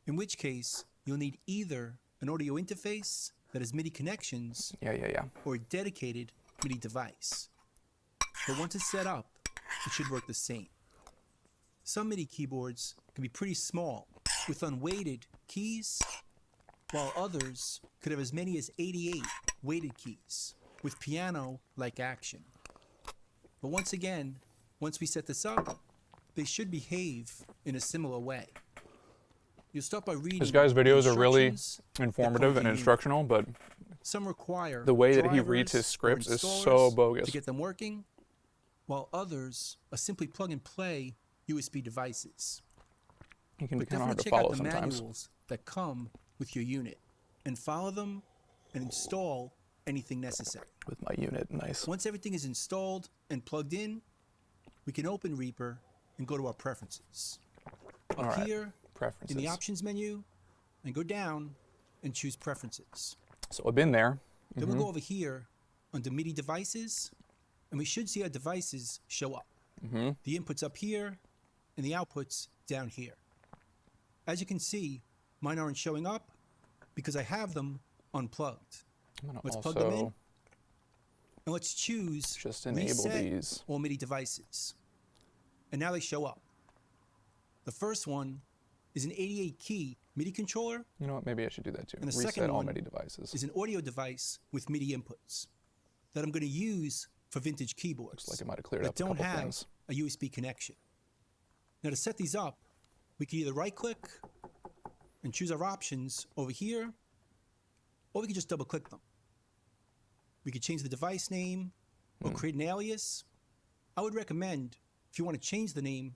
In which case, you'll need either an audio interface that has MIDI connections, or a dedicated MIDI device. But once it's set up, it should work the same. Some MIDI keyboards can be pretty small, with unweighted keys, while others could have as many as 88 weighted keys, with piano-like action. But once again, once we set this up, they should behave in a similar way. You'll start by reading. This guy's videos are really informative and instructional, but some require the way that he reads his scripts is so bogus to get them working, while others are simply plug-and-play USB devices. It can be kind of hard to check follow out the sometimes. manuals that come with your unit and follow them and install anything necessary. With my unit, nice. Once everything is installed and plugged in, we can open Reaper and go to our preferences. Up here in the options menu, and go down and choose preferences. So I've been there. Then we'll go over here under MIDI devices, and we should see our devices show up. The inputs up here and the outputs down here. As you can see, mine aren't showing up because I have them unplugged. Let's plug them in, and let's choose just enable these all MIDI devices. And now they show up. The first one is an 88 key MIDI controller. You know what? Maybe I should do that too. And the Reset second all one MIDI devices. is an audio device with MIDI inputs that I'm going to use for vintage keyboards. Looks like it might have cleared up a couple things. A USB connection. Now to set these up, we can either right-click and choose our options over here, or we can just double-click them. We could change the device name or create an alias. I would recommend, if you want to change the name,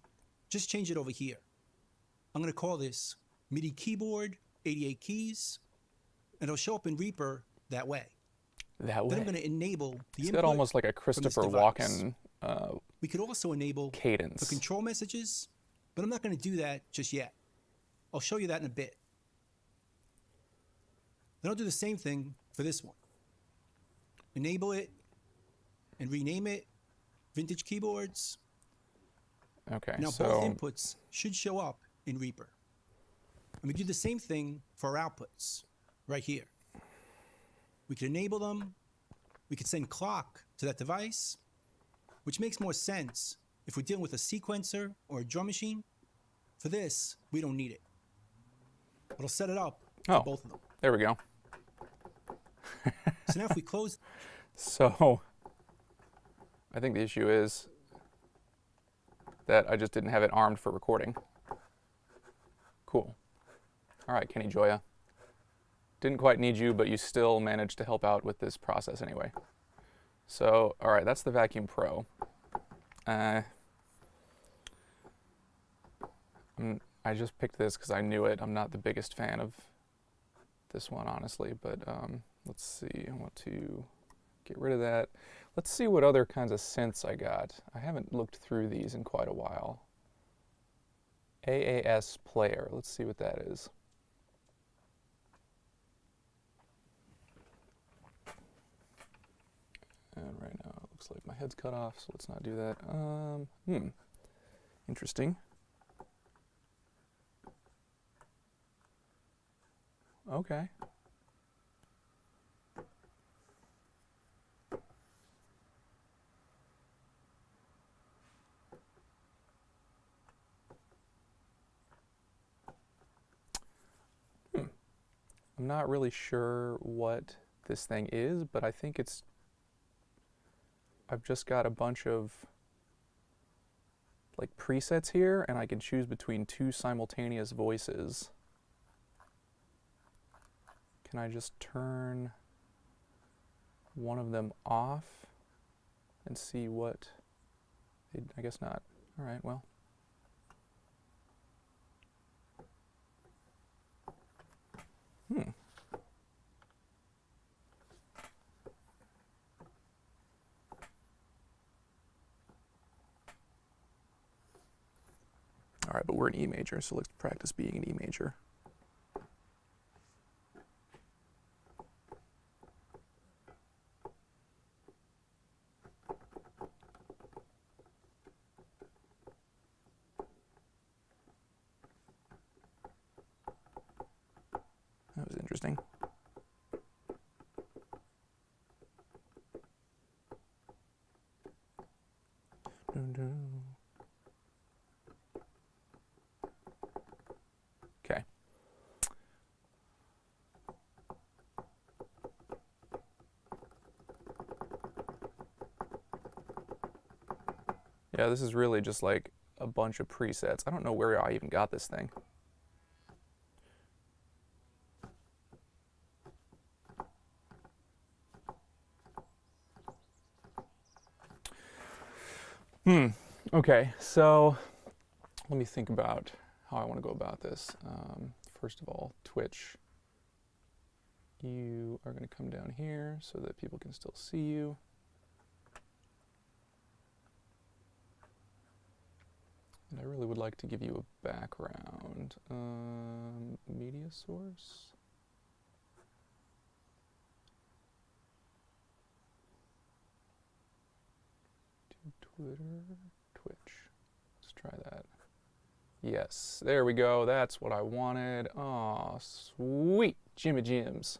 just change it over here. I'm going to call this MIDI keyboard 88 keys, and it'll show up in Reaper that way. That way. Then I'm going to enable the It's input got almost like a Christopher Walken we could also enable cadence. the control messages, but I'm not going to do that just yet. I'll show you that in a bit. Then I'll do the same thing for this one. Enable it and rename it Vintage Keyboards. Okay, now both inputs should show up in Reaper. And we do the same thing for our outputs right here. We can enable them. We can send clock to that device, which makes more sense if we're dealing with a sequencer or a drum machine. For this, we don't need it. But I'll set it up for both of them. There we go. So now if we close... So, I think the issue is that I just didn't have it armed for recording. Cool. All right, Kenny Joya. Didn't quite need you, but you still managed to help out with this process anyway. So, all right, that's the Vacuum Pro. I just picked this because I knew it. I'm not the biggest fan of this one, honestly, but let's see. I want to get rid of that. Let's see what other kinds of synths I got. I haven't looked through these in quite a while. AAS Player. Let's see what that is. And right now it looks like my head's cut off, so let's not do that. Interesting. Okay. I'm not really sure what this thing is, but I think I've just got a bunch of like presets here, and I can choose between 2 simultaneous voices. Can I just turn one of them off and see what I guess not. All right, well. All right, but we're an E major, so let's practice being an E major. That was interesting. Okay. Yeah, this is really just like a bunch of presets. I don't know where I even got this thing. Okay, so let me think about how I want to go about this. First of all, Twitch. You are going to come down here so that people can still see you. And I really would like to give you a background. Media source. Twitter, Twitch. Let's try that. Yes, there we go. That's what I wanted. Oh, sweet Jimmy Jims.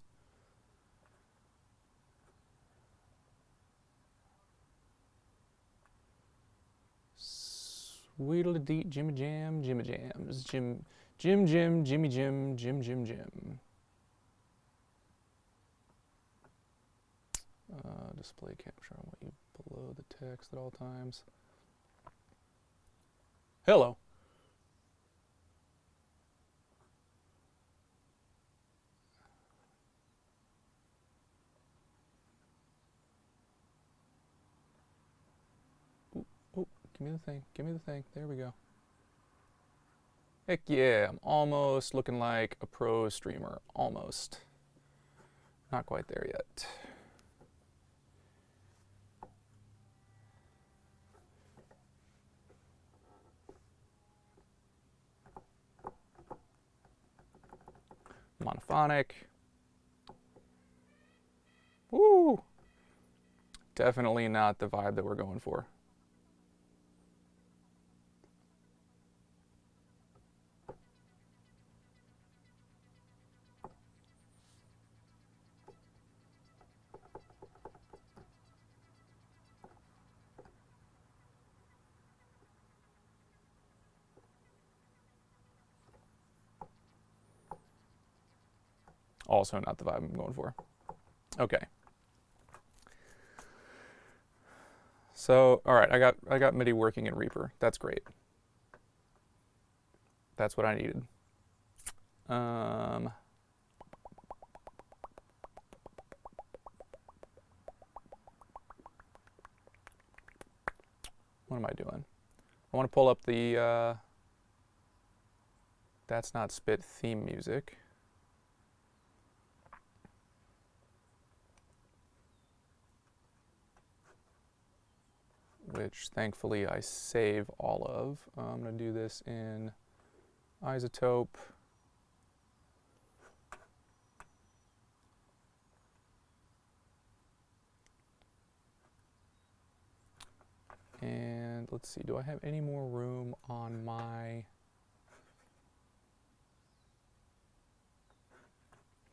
Sweetly deet Jimmy Jam, Jimmy Jams. Jim, Jimmy Jim, Jim. Display capture. I want you below the text at all times. Hello. Oh, give me the thing. Give me the thing. There we go. Heck yeah, I'm almost looking like a pro streamer. Almost. Not quite there yet. Monophonic. Woo! Definitely not the vibe that we're going for. Also not the vibe I'm going for. Okay. So, all right, I got MIDI working in Reaper. That's great. That's what I needed. What am I doing? I want to pull up the That's Not Spit theme music. Which thankfully I save all of. I'm going to do this in Isotope. And let's see, do I have any more room on my...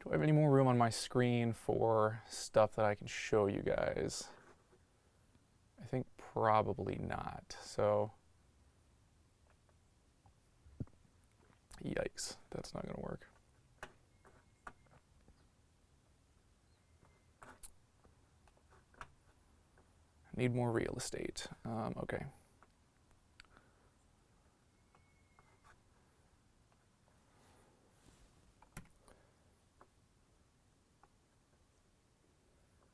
Do I have any more room on my screen for stuff that I can show you guys? I think probably not. So, yikes, that's not going to work. Need more real estate. Okay.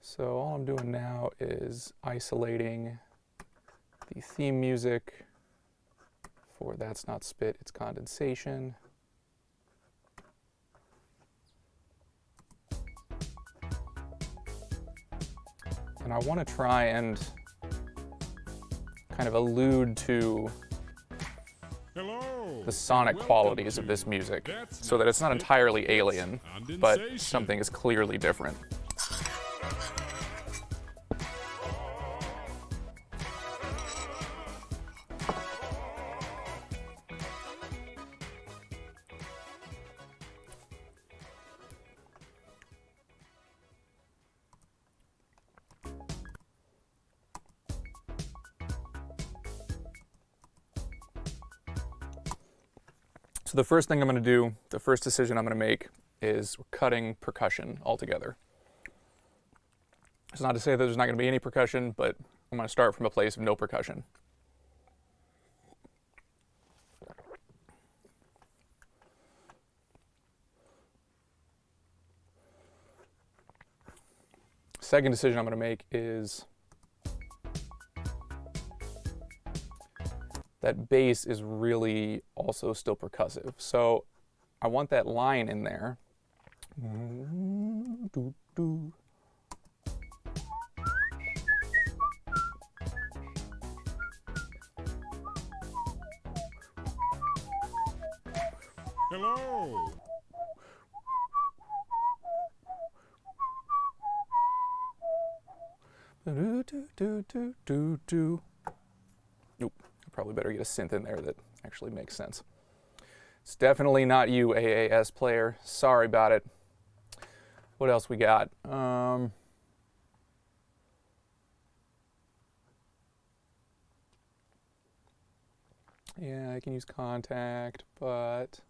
So all I'm doing now is isolating the theme music for That's Not Spit, It's Condensation. And I want to try and kind of allude to the sonic qualities of this music so that it's not entirely alien, but something is clearly different. So the first thing I'm going to do, the first decision I'm going to make is cutting percussion altogether. It's not to say that there's not going to be any percussion, but I'm going to start from a place of no percussion. Second decision I'm going to make is that bass is really also still percussive. So I want that line in there. Hello. Nope. Probably better get a synth in there that actually makes sense. It's definitely not you, AAS player. Sorry about it. What else we got? Yeah, I can use contact, but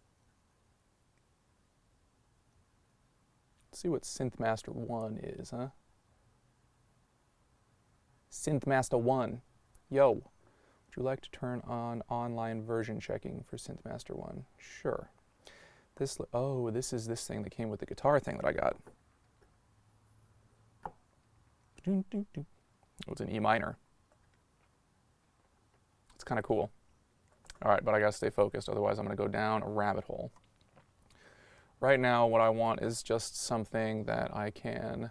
let's see what Synthmaster 1 is, huh? Synthmaster 1. Yo. Would you like to turn on online version checking for Synthmaster 1? Sure. This is this thing that came with the guitar thing that I got. Oh, it's an E minor. It's kind of cool. All right, but I gotta stay focused, otherwise I'm gonna go down a rabbit hole. Right now, what I want is just something that I can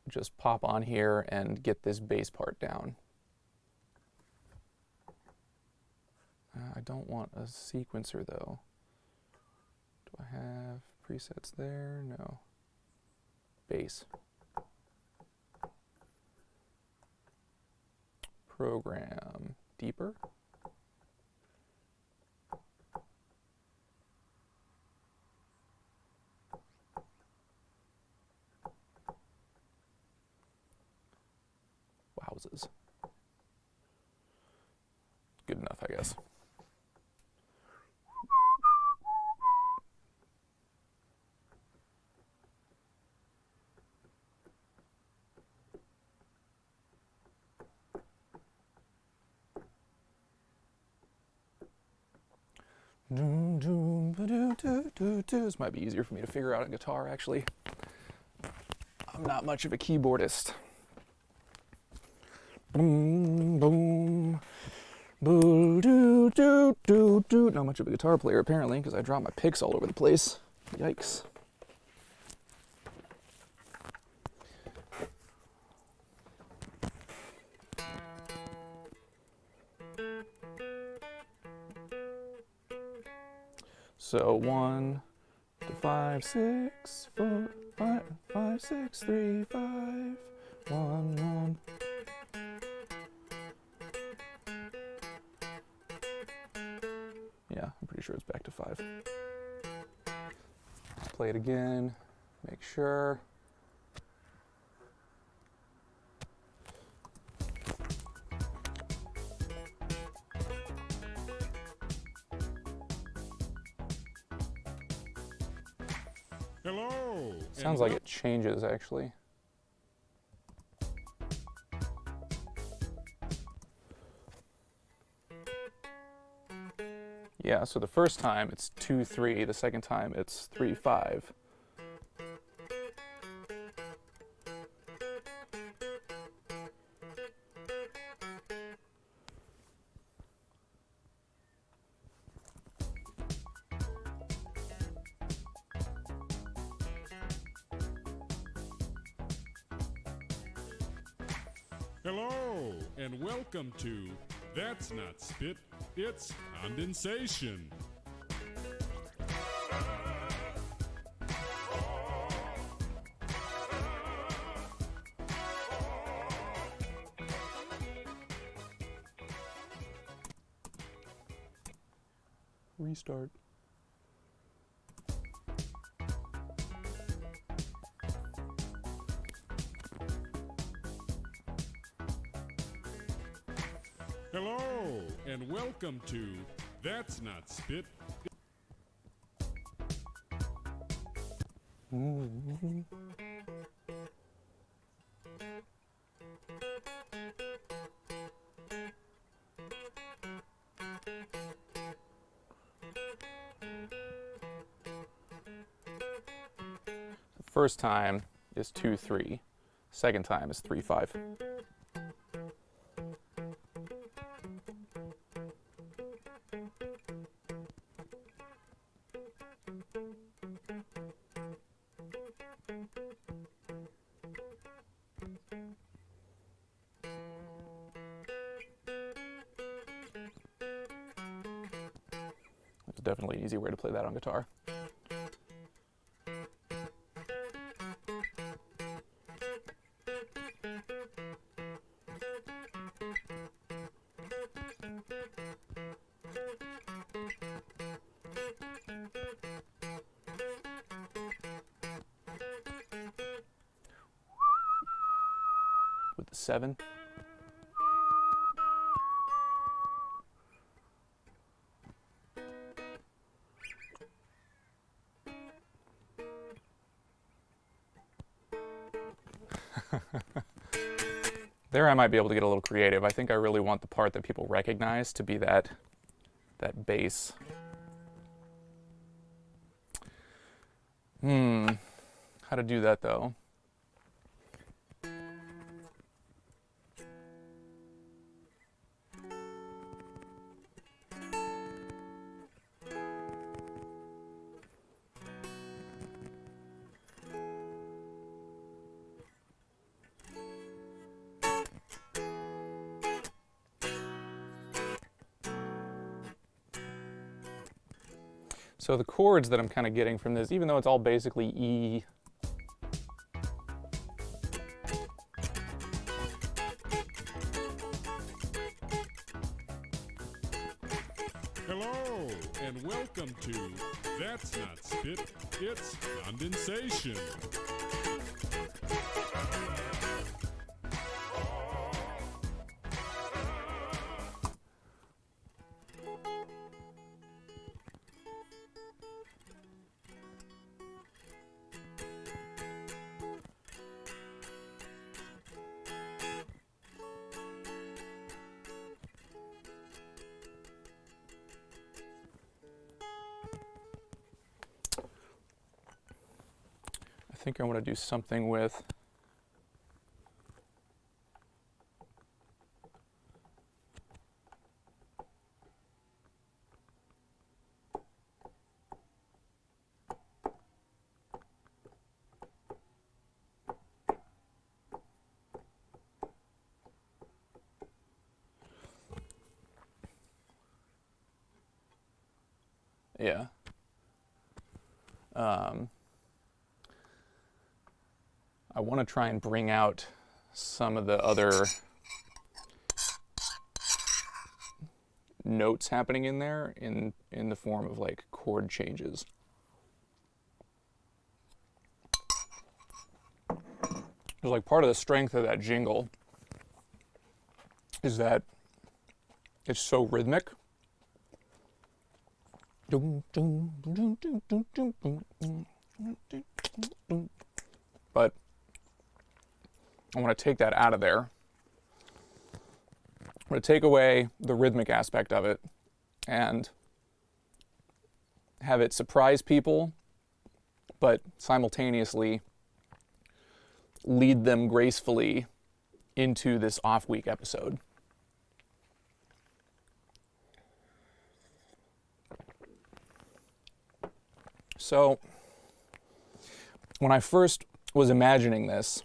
just pop on here and get this bass part down. I don't want a sequencer though. Do I have presets there? No. Bass. Program deeper. Wowzers. Good enough, I guess. This might be easier for me to figure out a guitar, actually. I'm not much of a keyboardist. Boom, boom, boo, doo, doo, doo, doo. Not much of a guitar player, apparently, because I dropped my picks all over the place. Yikes. So 1 to 5, 6, 4, 5, 5, 6, 3, 5, 1, 1. Yeah, I'm pretty sure it's back to 5. Play it again, make sure. Hello. Sounds like it changes, actually. Yeah, so the first time it's 2-3, the second time it's 3-5. Hello, and welcome to That's Not Spit, It's Condensation. Restart. Hello, and welcome to That's Not Spit. The first time is 2-3. Second time is 3-5. It's definitely an easy way to play that on guitar. With the 7. There I might be able to get a little creative. I think I really want the part that people recognize to be that bass. How to do that though? So the chords that I'm kind of getting from this, even though it's all basically E, Hello, and welcome to That's Not Spit, It's Condensation. I think I want to do something with yeah. I want to try and bring out some of the other notes happening in there in the form of like chord changes. Because like part of the strength of that jingle is that it's so rhythmic. But I want to take that out of there. I'm going to take away the rhythmic aspect of it and have it surprise people, but simultaneously lead them gracefully into this off-week episode. So, when I first was imagining this,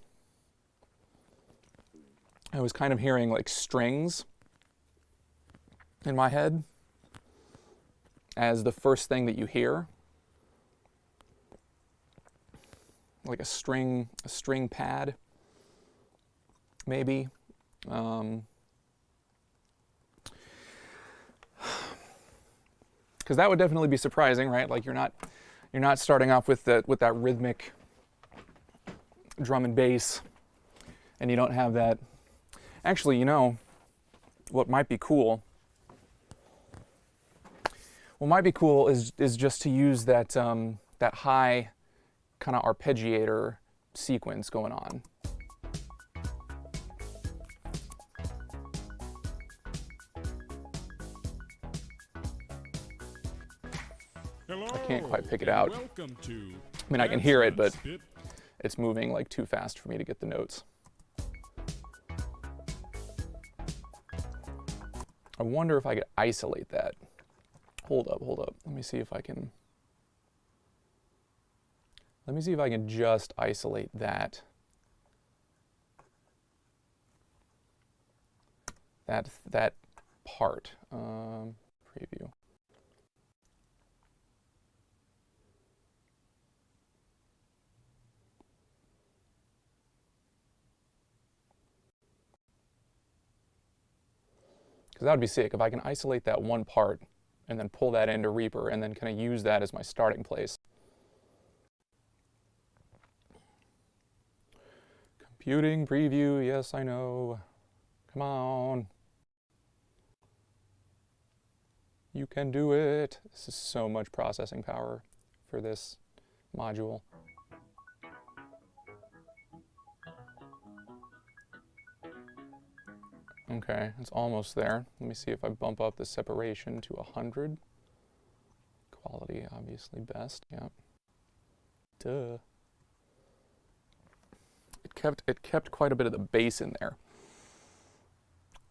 I was kind of hearing like strings in my head as the first thing that you hear. Like a string pad, maybe. Because that would definitely be surprising, right? Like you're not starting off with that rhythmic drum and bass, and you don't have that. Actually, you know, what might be cool? What might be cool is just to use that that high kind of arpeggiator sequence going on. Hello, I can't quite pick it out. Welcome to I mean, I can hear it, but it's moving like too fast for me to get the notes. I wonder if I could isolate that. Hold up. Let me see if I can just isolate that. That part. Preview. Because that would be sick if I can isolate that one part and then pull that into Reaper and then kind of use that as my starting place. Computing preview, yes, I know. Come on. You can do it. This is so much processing power for this module. Okay, it's almost there. Let me see if I bump up the separation to 100. Quality, obviously best, yeah. Duh. It kept quite a bit of the bass in there,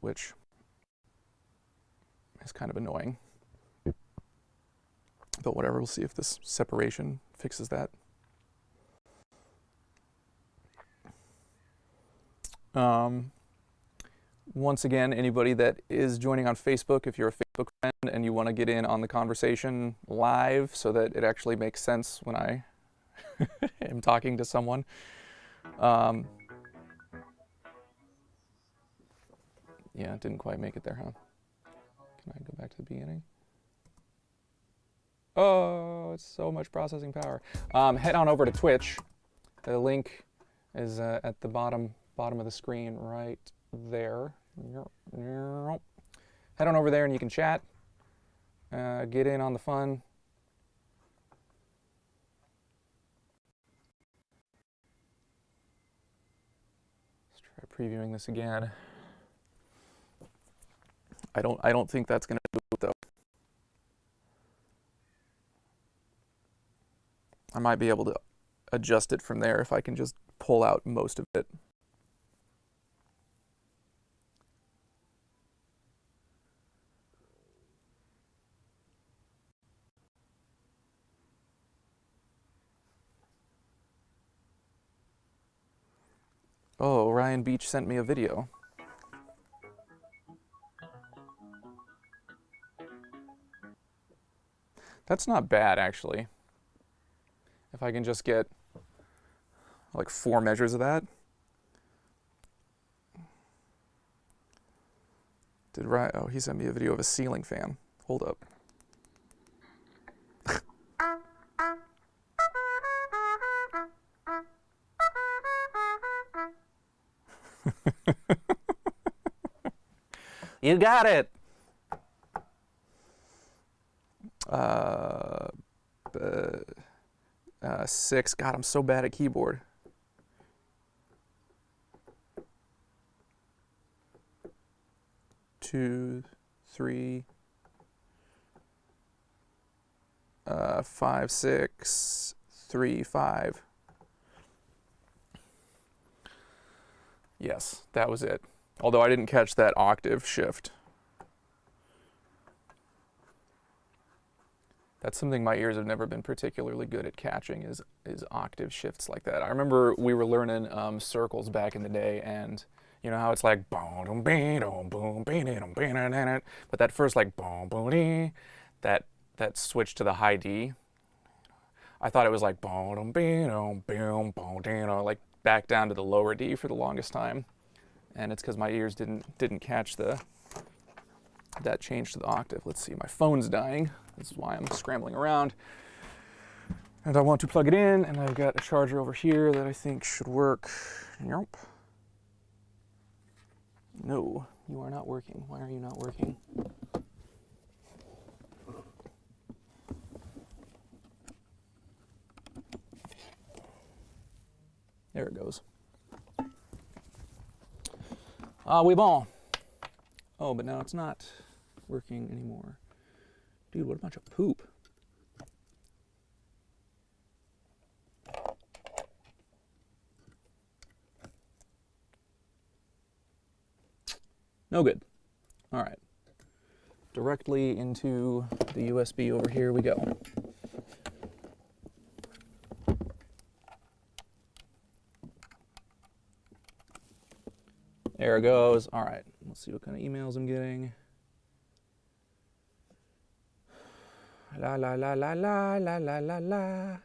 which is kind of annoying. But whatever, we'll see if this separation fixes that. Once again, anybody that is joining on Facebook, if you're a Facebook friend and you want to get in on the conversation live so that it actually makes sense when I am talking to someone. Yeah, it didn't quite make it there, huh? Can I go back to the beginning? Oh, it's so much processing power. Head on over to Twitch. The link is at the bottom of the screen right there. Head on over there and you can chat. Get in on the fun. Let's try previewing this again. I don't think that's gonna do it though. I might be able to adjust it from there if I can just pull out most of it. Oh, Ryan Beach sent me a video. That's not bad, actually. If I can just get like 4 measures of that. Did Ryan? Oh, he sent me a video of a ceiling fan. Hold up. You got it. 6. God, I'm so bad at keyboard. 2, 3. 5, 6, 3, 5. Yes, that was it. Although I didn't catch that octave shift. That's something my ears have never been particularly good at catching is octave shifts like that. I remember we were learning circles back in the day, and you know how it's like boom boom boom boom, but that first like boom boom that switch to the high D. I thought it was like boom boom boom boom, like back down to the lower D for the longest time, and it's because my ears didn't catch that change to the octave. Let's see, my phone's dying. This is why I'm scrambling around. And I want to plug it in, and I've got a charger over here that I think should work. Nope. No, you are not working. Why are you not working? There it goes. Ah, oui bon. Oh, but now it's not working anymore. Dude, what a bunch of poop. No good. All right. Directly into the USB over here we go. There it goes. All right. Let's see what kind of emails I'm getting. La la la la la la la la la.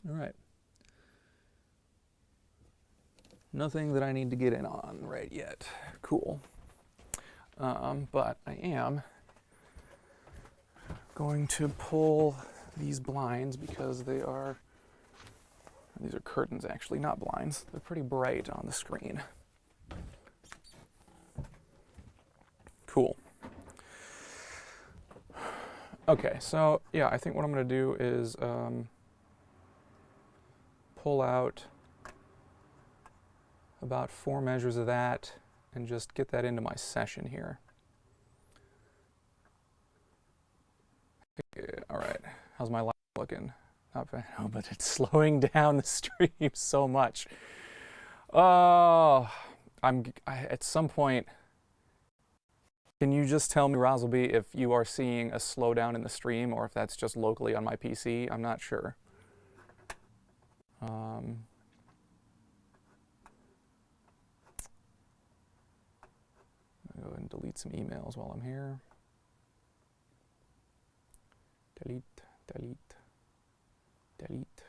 All right. Nothing that I need to get in on right yet. Cool. But I am going to pull these blinds because these are curtains actually, not blinds. They're pretty bright on the screen. Cool. Okay, so yeah, I think what I'm going to do is pull out about 4 measures of that and just get that into my session here. Yeah, all right, how's my light looking? Not bad, oh, but it's slowing down the stream so much. Oh, at some point, can you just tell me, Rosalby, if you are seeing a slowdown in the stream or if that's just locally on my PC? I'm not sure. I'll go ahead and delete some emails while I'm here. Delete, delete, delete.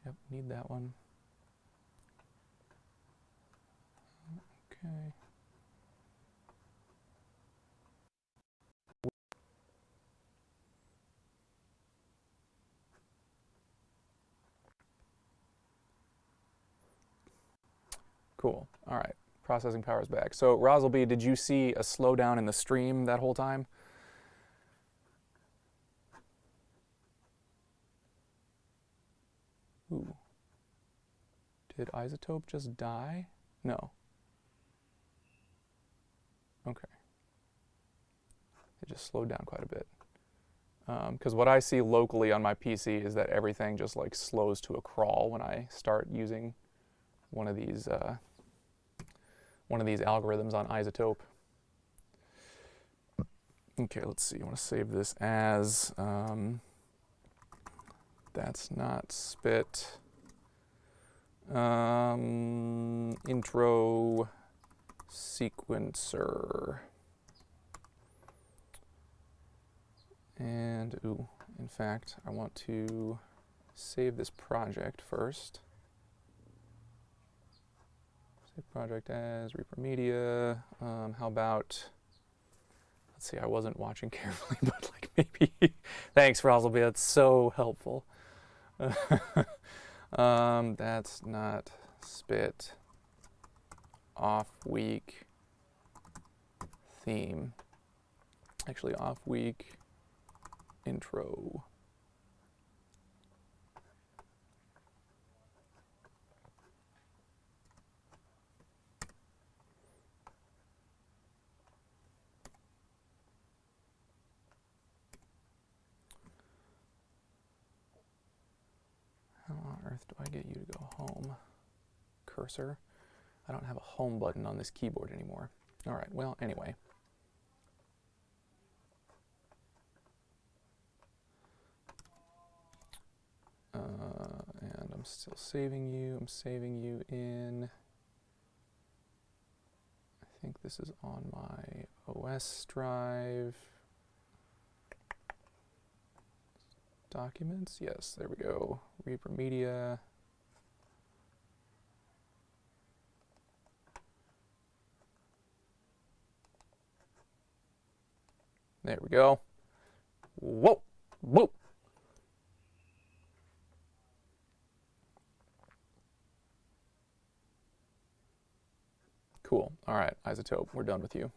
Yep, need that one. Okay. Cool. All right. Processing power is back. So, Rosalby, did you see a slowdown in the stream that whole time? Ooh. Did Isotope just die? No. Okay. It just slowed down quite a bit. Because what I see locally on my PC is that everything just like slows to a crawl when I start using one of these algorithms on Isotope. Okay, let's see. I want to save this as that's not spit. Intro sequencer. And, ooh, in fact, I want to save this project first. Save project as Reaper Media. How about, let's see, I wasn't watching carefully, but like maybe, thanks, Rosalby, that's so helpful. That's not spit. Off week theme. Actually, off week intro. on earth do I get you to go home? Cursor. I don't have a home button on this keyboard anymore. All right, well, anyway. And I'm still saving you. I'm saving you in, I think this is on my OS drive. Documents, yes, there we go. Reaper Media. There we go. Whoa, whoa. Cool. All right, Isotope, we're done with you.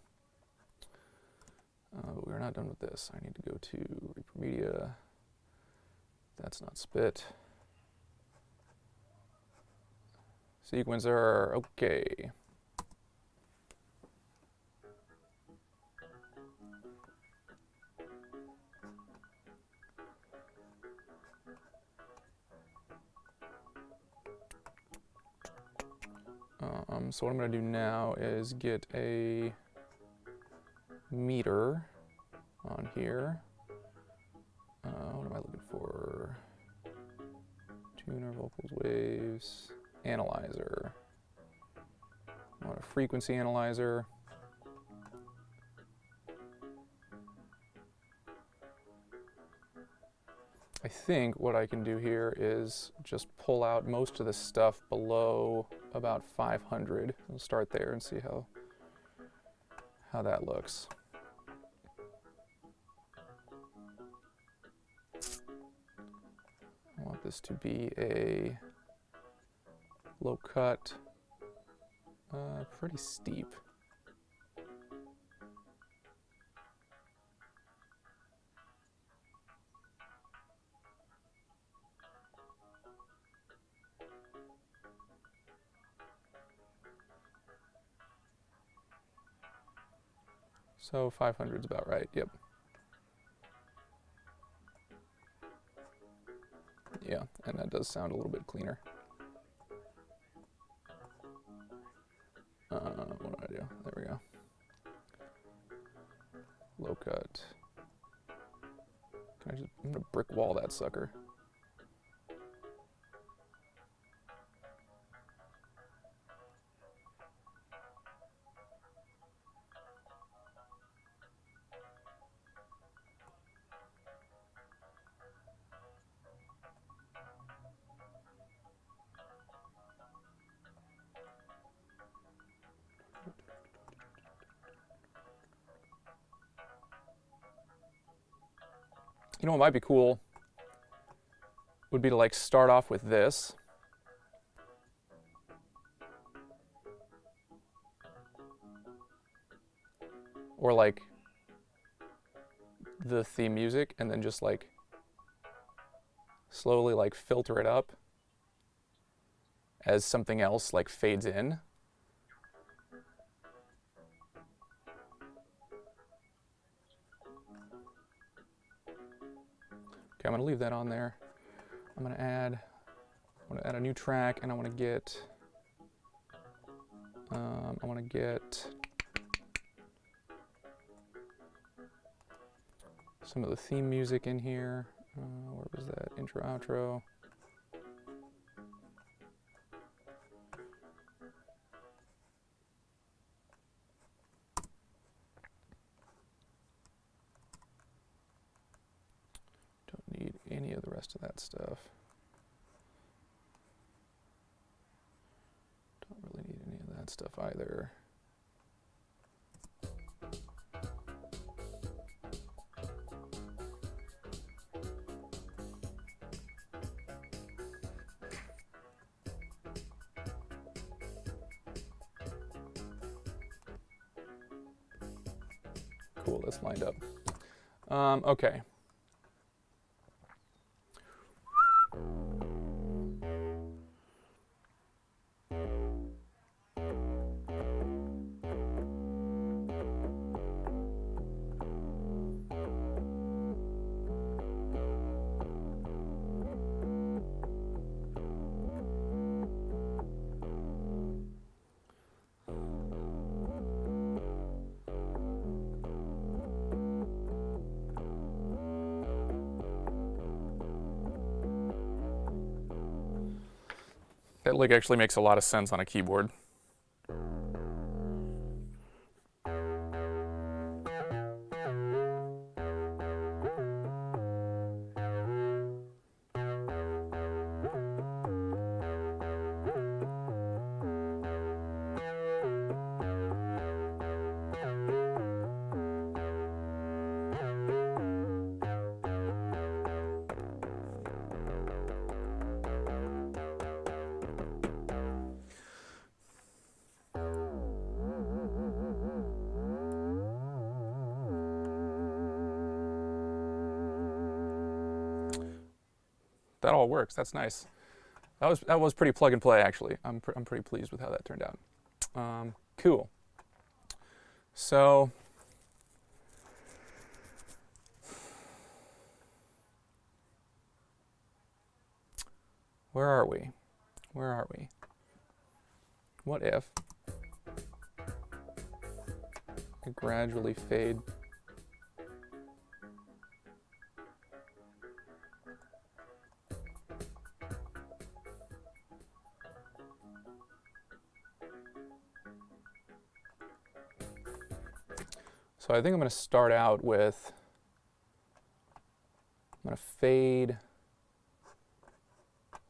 But we're not done with this. I need to go to Reaper Media. That's not spit. Sequencer, okay. So what I'm going to do now is get a meter on here. What am I looking for? Tuner, vocals, waves, analyzer. I want a frequency analyzer. I think what I can do here is just pull out most of the stuff below about 500. We'll start there and see how that looks. I want this to be a low cut, pretty steep. So 500 is about right, yep. Yeah, and that does sound a little bit cleaner. What do I do? There we go. Low cut. I'm gonna brick wall that sucker. You know what might be cool would be to like start off with this. Or like the theme music and then just like slowly like filter it up as something else like fades in. Okay, I'm gonna leave that on there. I'm gonna add a new track, and I want to get some of the theme music in here. Where was that? Intro, outro. Don't need any of the rest of that stuff. Don't really need any of that stuff either. Cool, that's lined up. Okay. That lick actually makes a lot of sense on a keyboard. That all works. That's nice. That was pretty plug and play, actually. I'm pretty pleased with how that turned out. Cool. So where are we? Where are we? What if I gradually fade So I think I'm going to start out with, I'm going to fade,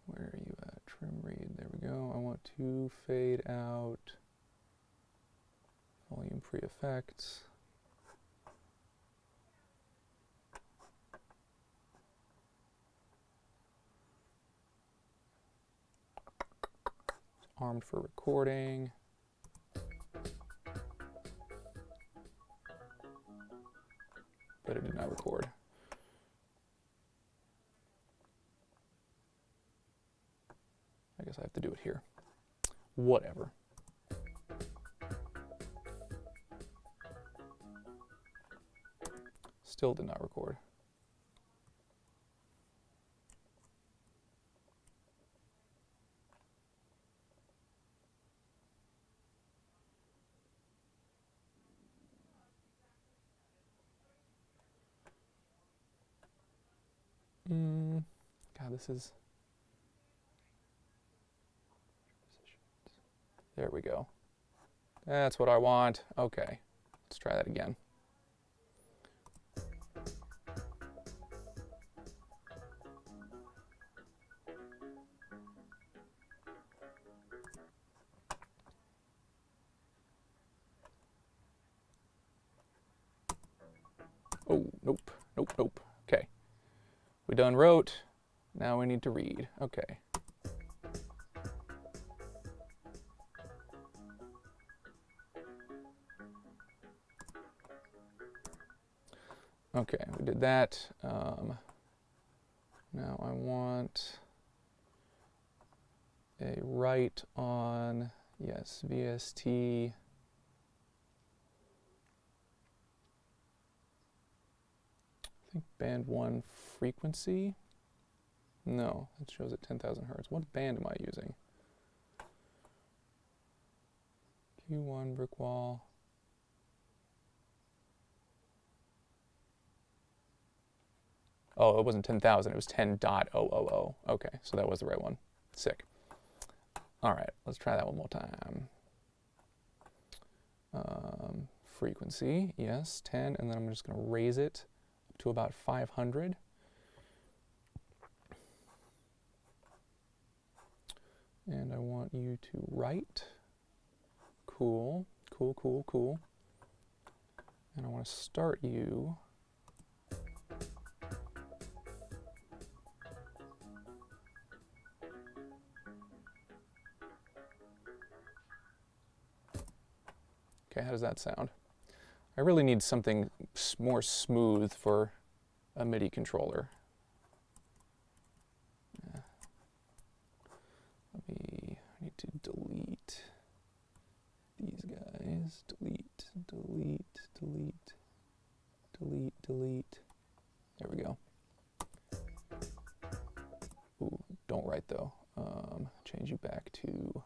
where are you at? Trim read, there we go. I want to fade out volume pre-effects. Armed for recording. But it did not record. I guess I have to do it here. Whatever. Still did not record. God, this is... There we go. That's what I want. Okay, let's try that again. Oh, nope, nope, nope. Okay. We done wrote. Now we need to read. Okay. Okay, we did that. Now I want a write on, yes, VST. I think band 1 frequency. No, it shows at 10,000 hertz. What band am I using? Q1 brick wall. Oh, it wasn't 10,000, it was 10.000. Okay, so that was the right one. Sick. All right, let's try that one more time. Frequency, yes, 10, and then I'm just going to raise it up to about 500. And I want you to write. Cool, cool, cool, cool. And I want to start you. Okay, how does that sound? I really need something more smooth for a MIDI controller. Yeah. I need to delete these guys. Delete, delete, delete, delete, delete. There we go. Ooh, don't write though. Change you back to...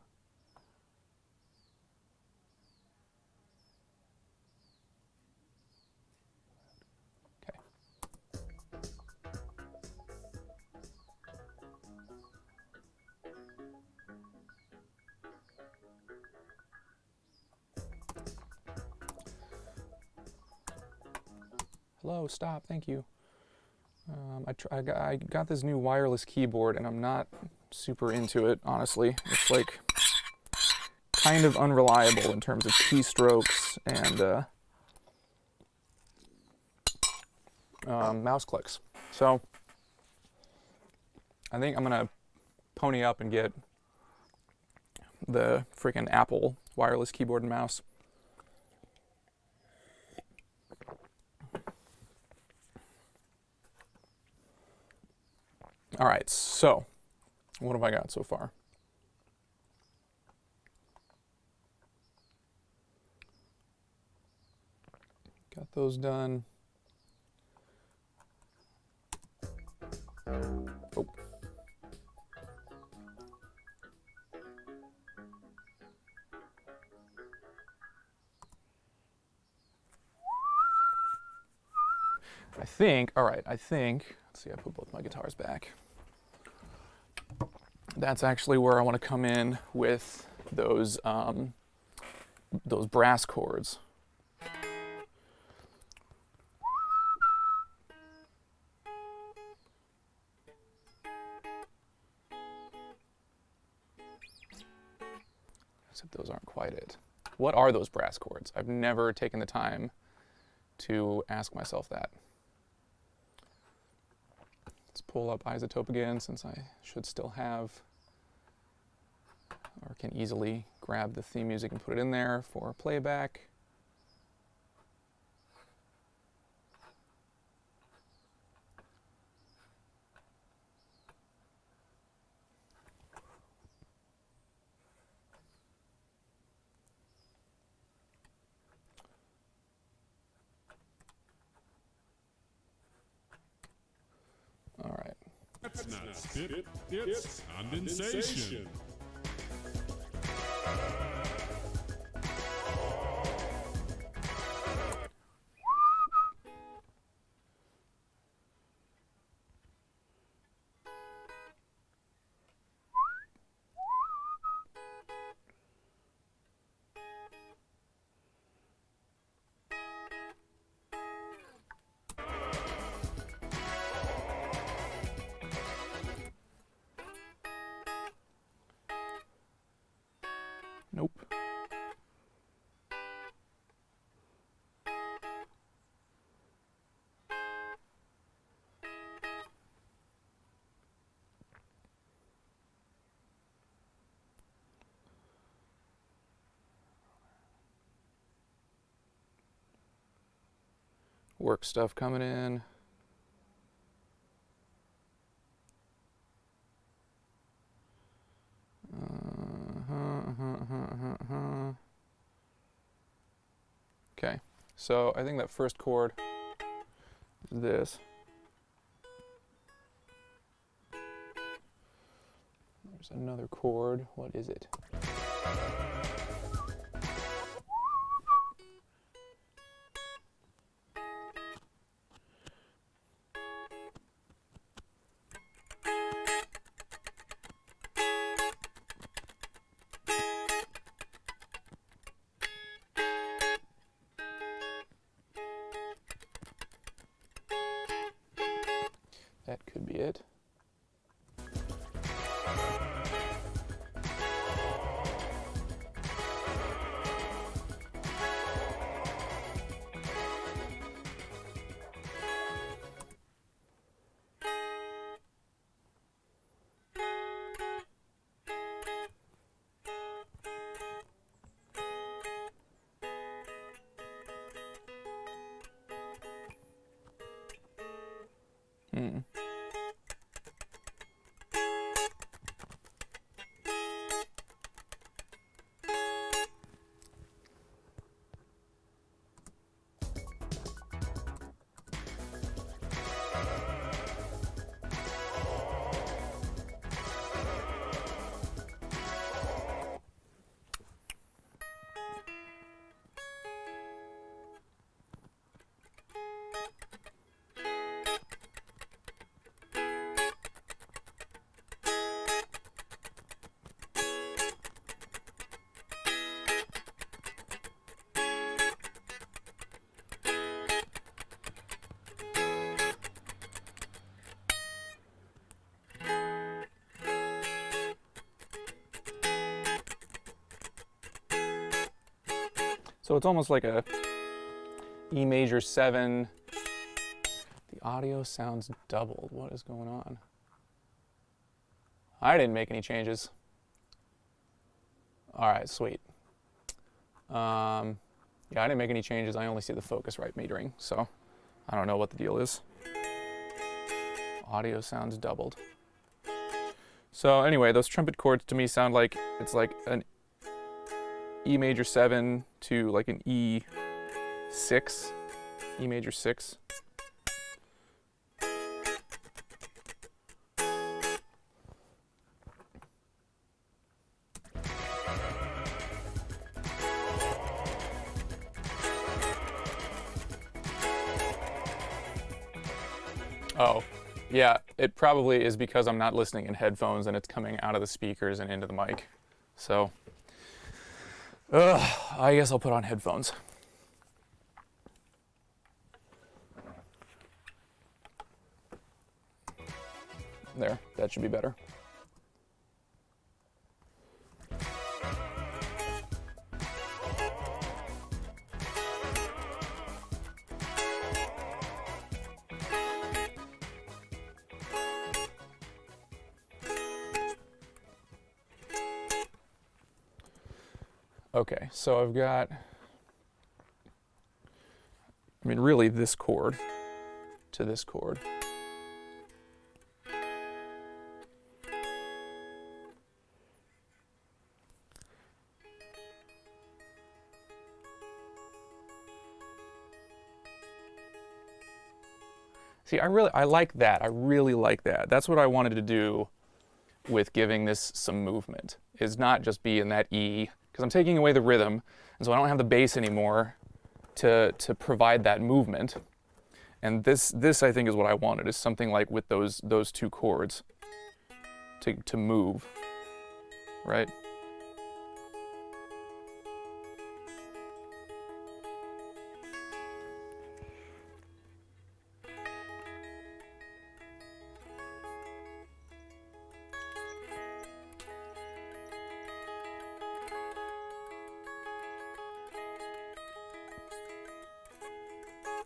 slow. Stop. Thank you. I got this new wireless keyboard, and I'm not super into it, honestly. It's like kind of unreliable in terms of keystrokes and mouse clicks. So I think I'm gonna pony up and get the freaking Apple wireless keyboard and mouse. All right, so what have I got so far? Got those done. Oh. I think, let's see, I put both my guitars back. That's actually where I want to come in with those brass chords. Except those aren't quite it. What are those brass chords? I've never taken the time to ask myself that. Let's pull up Isotope again, since I should still have, or can easily grab the theme music and put it in there for playback. All right. That's not spit, it's condensation. Nope. Work stuff coming in. Okay, so I think that first chord is this. There's another chord. What is it? That could be it. Hmm. So it's almost like a E major 7. The audio sounds doubled. What is going on? I didn't make any changes. All right, sweet. Yeah, I didn't make any changes. I only see the Focusrite metering, so I don't know what the deal is. Audio sounds doubled. So anyway, those trumpet chords to me sound like it's like an E major 7 to like an E6, E major 6. Oh, yeah, it probably is because I'm not listening in headphones and it's coming out of the speakers and into the mic. So, I guess I'll put on headphones. There, that should be better. Okay, so I've got, I mean, really this chord to this chord. See, I like that. I really like that. That's what I wanted to do with giving this some movement, is not just be in that E, because I'm taking away the rhythm, and so I don't have the bass anymore to provide that movement. And this I think is what I wanted, is something like with those two chords to move, right?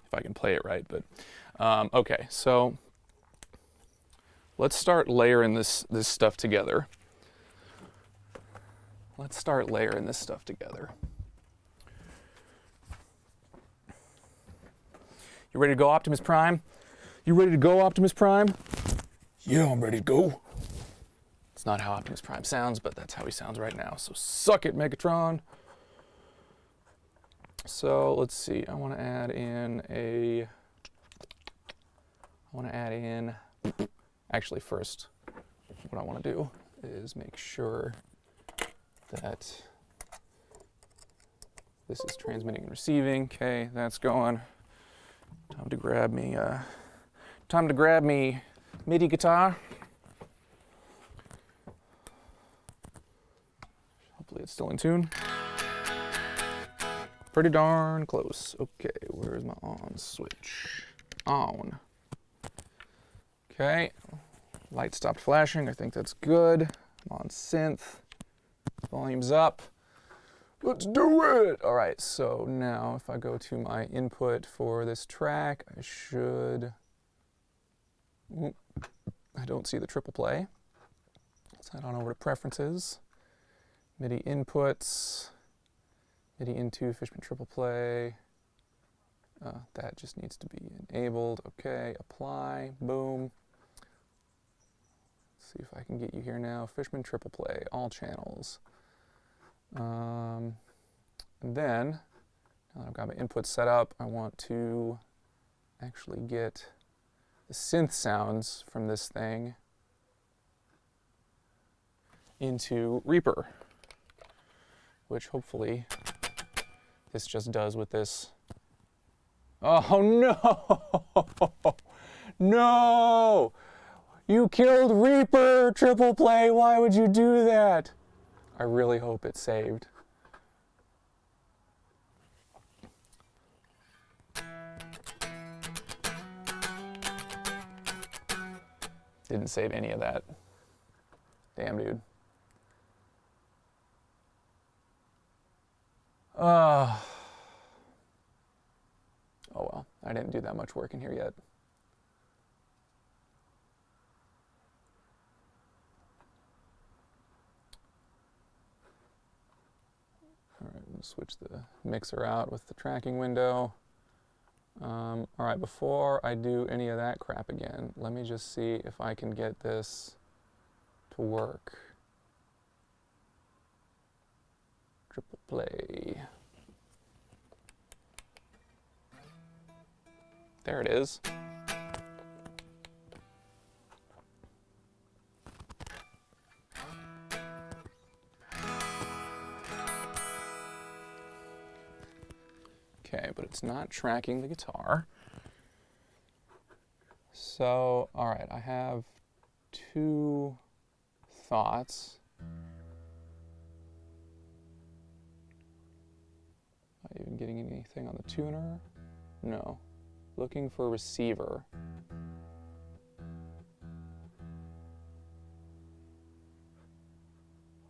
If I can play it right, but okay, so let's start layering this stuff together. Let's start layering this stuff together. You ready to go, Optimus Prime? You ready to go, Optimus Prime? Yeah, I'm ready to go. It's not how Optimus Prime sounds, but that's how he sounds right now. So suck it, Megatron. So let's see, I want to add in actually first, what I want to do is make sure that this is transmitting and receiving. Okay, that's going. Time to grab me MIDI guitar. Hopefully it's still in tune. Pretty darn close. Okay, where's my on switch? On. Okay, light stopped flashing. I think that's good. I'm on synth. Volume's up. Let's do it! All right, so now if I go to my input for this track, I should... I don't see the triple play. Let's head on over to preferences. MIDI inputs. MIDI into Fishman triple play. That just needs to be enabled. Okay, apply, boom. Let's see if I can get you here now. Fishman triple play, all channels. And then, now that I've got my input set up, I want to actually get the synth sounds from this thing into Reaper, which hopefully this just does with this. Oh no! No! You killed Reaper, triple play, why would you do that? I really hope it saved. Didn't save any of that. Damn, dude. I didn't do that much work in here yet. All right, we'll switch the mixer out with the tracking window. All right, before I do any of that crap again, let me just see if I can get this to work. Triple play. There it is. Okay, but it's not tracking the guitar. So, all right, I have two thoughts. Am I even getting anything on the tuner? No. Looking for receiver.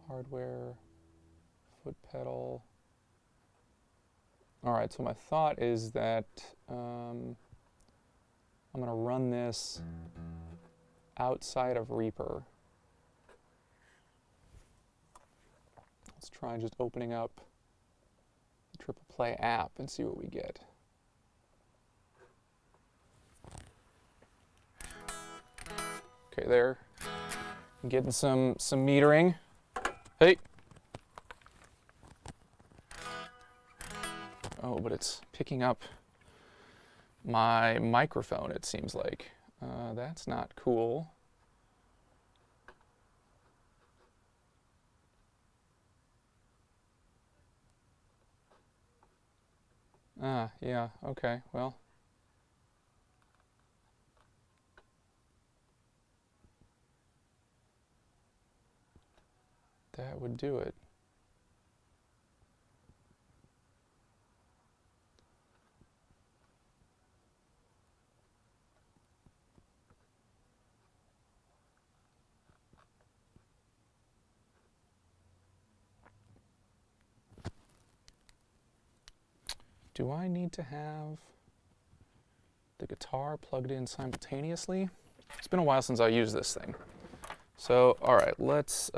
Hardware, foot pedal. All right, so my thought is that I'm going to run this outside of Reaper. Let's try just opening up the Triple Play app and see what we get. Okay, there. I'm getting some metering. Hey. Oh, but it's picking up my microphone, it seems like. That's not cool. Yeah, okay, well. That would do it. Do I need to have the guitar plugged in simultaneously? It's been a while since I used this thing. So, all right, let's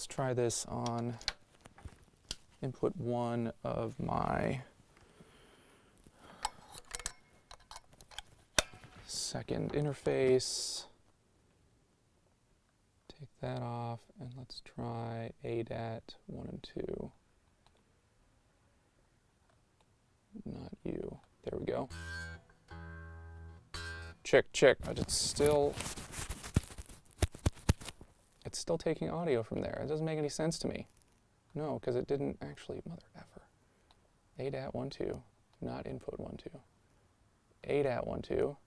try this on input 1 of my second interface. Take that off, and let's try ADAT 1 and 2. Not you. There we go. Check. It's still taking audio from there. It doesn't make any sense to me. No, because it didn't actually, mother effer. ADAT 1, 2, not input 1, 2. ADAT 1, 2.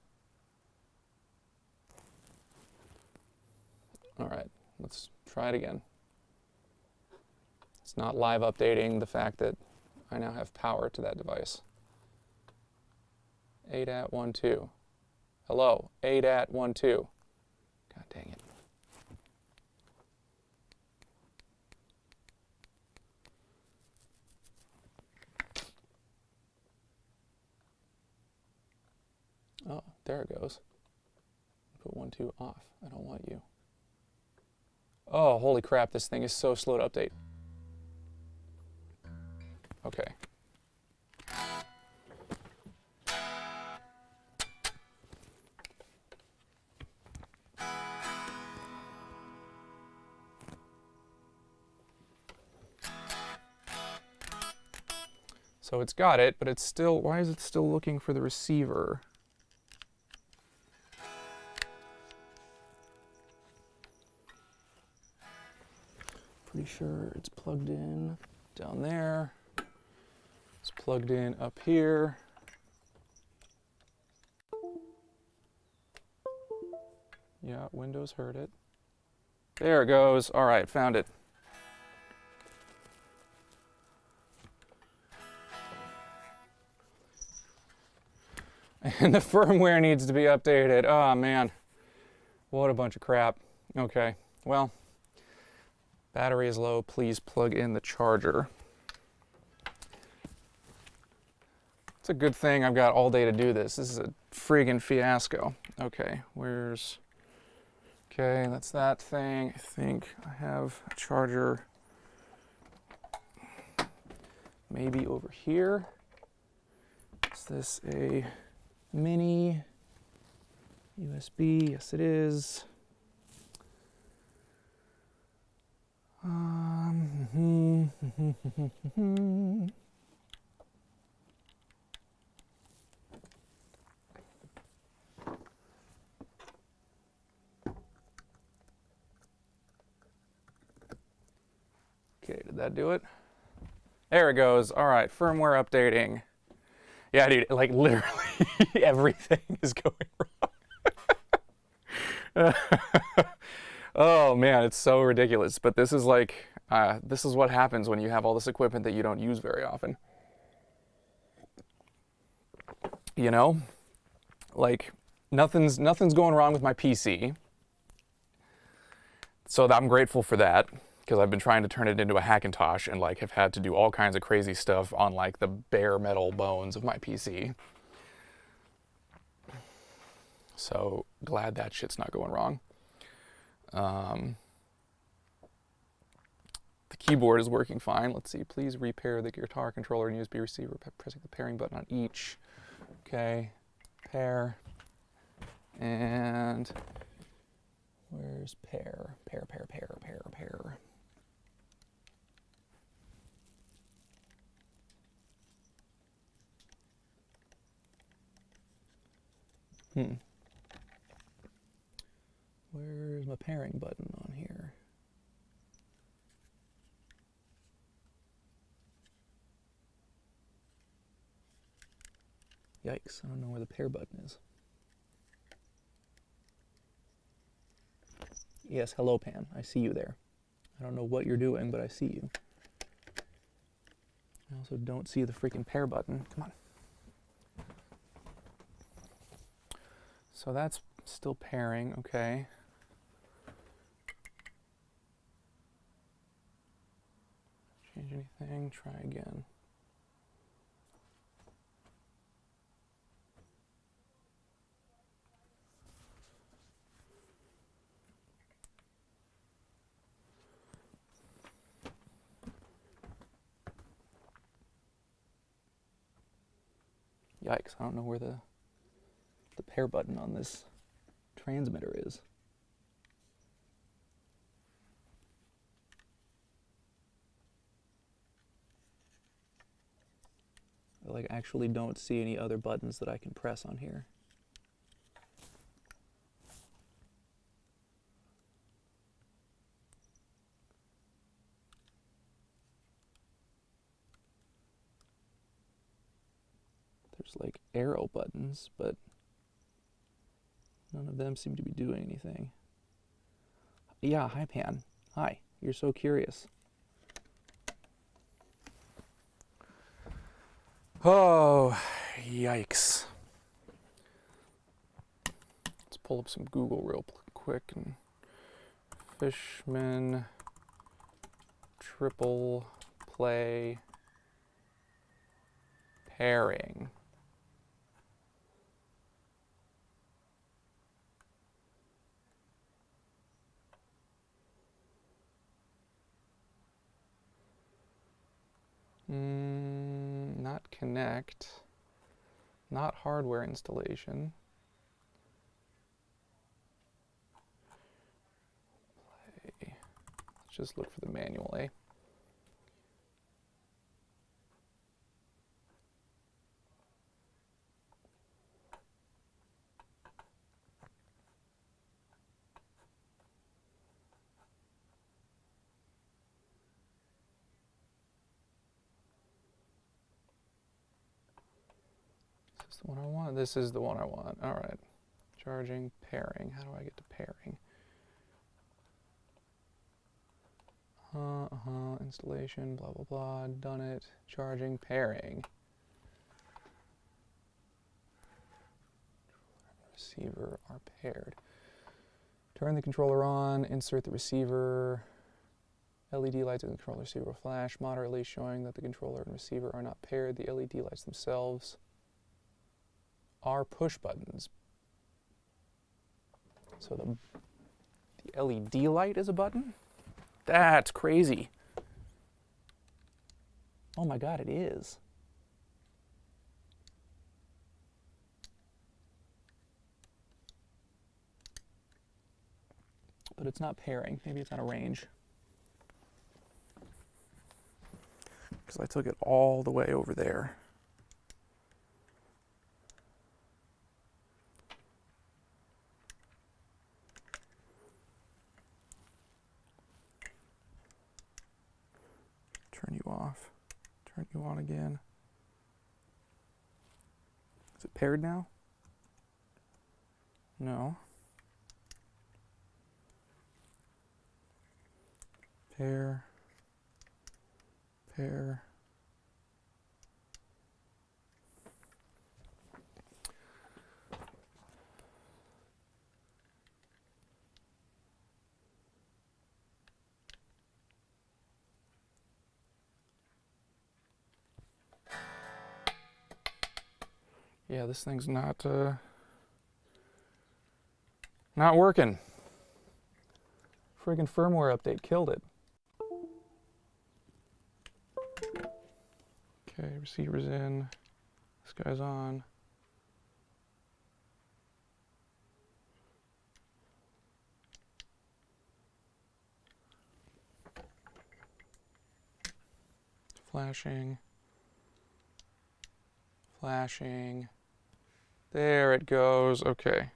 All right, let's try it again. It's not live updating the fact that I now have power to that device. ADAT 1, 2. Hello, ADAT 1, 2. God dang it. Oh, there it goes. Put 1, 2 off. I don't want you. Oh, holy crap, this thing is so slow to update. Okay. So it's got it, but it's still, why is it still looking for the receiver? Pretty sure it's plugged in down there. It's plugged in up here. Yeah, Windows heard it. There it goes. All right, found it. And the firmware needs to be updated. Oh, man. What a bunch of crap. Okay, well. Battery is low, please plug in the charger. It's a good thing I've got all day to do this. This is a friggin' fiasco. Okay, okay, that's that thing. I think I have a charger maybe over here. Is this a mini USB? Yes, it is. Okay, did that do it? There it goes. All right, firmware updating. Yeah, dude, like literally everything is going wrong. Oh man, it's so ridiculous. But this is like, this is what happens when you have all this equipment that you don't use very often. You know, like nothing's going wrong with my PC. So I'm grateful for that, because I've been trying to turn it into a Hackintosh and like have had to do all kinds of crazy stuff on like the bare metal bones of my PC. So glad that shit's not going wrong. The keyboard is working fine. Let's see, please repair the guitar controller and USB receiver by pressing the pairing button on each. Okay, pair. And where's pair? Pair. Where's my pairing button on here? Yikes, I don't know where the pair button is. Yes, hello Pan, I see you there. I don't know what you're doing, but I see you. I also don't see the freaking pair button. Come on. So that's still pairing, okay. Change anything, try again. Yikes, I don't know where the pair button on this transmitter is. I like actually don't see any other buttons that I can press on here. There's like arrow buttons, but none of them seem to be doing anything. Yeah, hi Pan. Hi, you're so curious. Oh, yikes. Let's pull up some Google real quick. And Fishman triple play pairing. Not connect, not hardware installation. Play. Let's just look for the manual, eh? The one I want. This is the one I want. All right. Charging, pairing. How do I get to pairing? Installation, blah, blah, blah. Done it. Charging, pairing. Receiver are paired. Turn the controller on. Insert the receiver. LED lights in the controller receiver will flash moderately, showing that the controller and receiver are not paired. The LED lights themselves are push buttons. So the LED light is a button? That's crazy. Oh my God, it is. But it's not pairing. Maybe it's out of range. Because I took it all the way over there. Turn you off. Turn you on again. Is it paired now? No. Pair. Pair. Yeah, this thing's not working. Friggin' firmware update killed it. Okay, receiver's in. This guy's on. Flashing. Flashing. There it goes. Okay.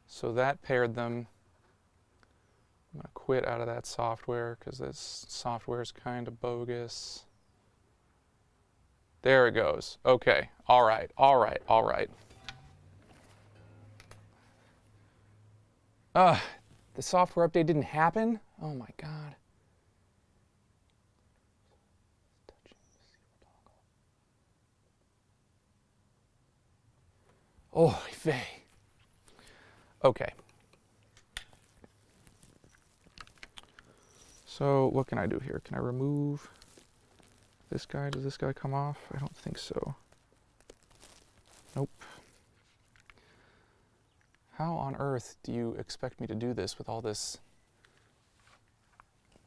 So that paired them. I'm going to quit out of that software because this software is kind of bogus. There it goes. Okay. All right. All right. All right. The software update didn't happen? Oh my God. Oh, vey. Okay. So what can I do here? Can I remove this guy? Does this guy come off? I don't think so. Nope. How on earth do you expect me to do this with all this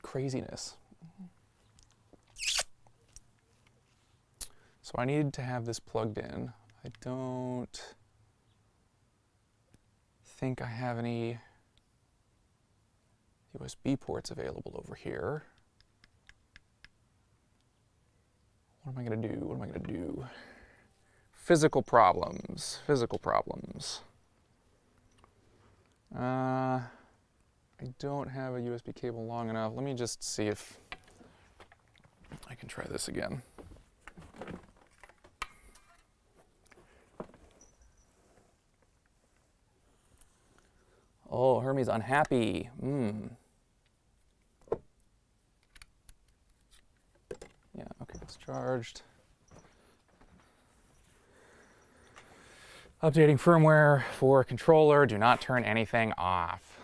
craziness? So I need to have this plugged in. I don't think I have any USB ports available over here. What am I going to do? What am I going to do? Physical problems. Physical problems. I don't have a USB cable long enough. Let me just see if I can try this again. Oh, Hermie's unhappy. Yeah, okay, it's charged. Updating firmware for controller. Do not turn anything off.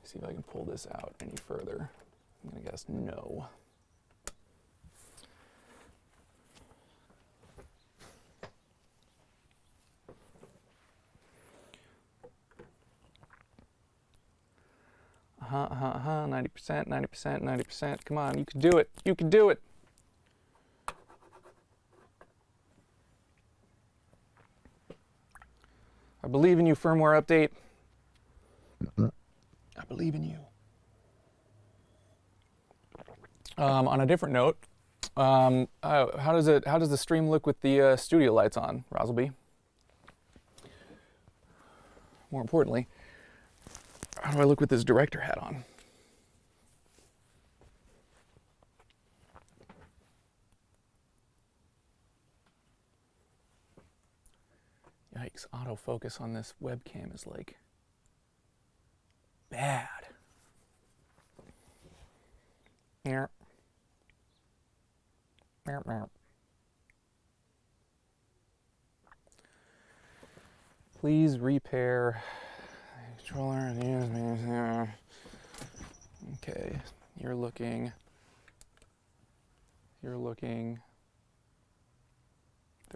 See if I can pull this out any further. I'm gonna guess no. Uh-huh, 90%, 90%, 90%. Come on, you can do it. You can do it. I believe in you, firmware update. I believe in you. On a different note, how does the stream look with the studio lights on, Rosalby? More importantly, how do I look with this director hat on? Yikes, autofocus on this webcam is like bad. Yeah. Please repair Controller. Okay, you're looking. They're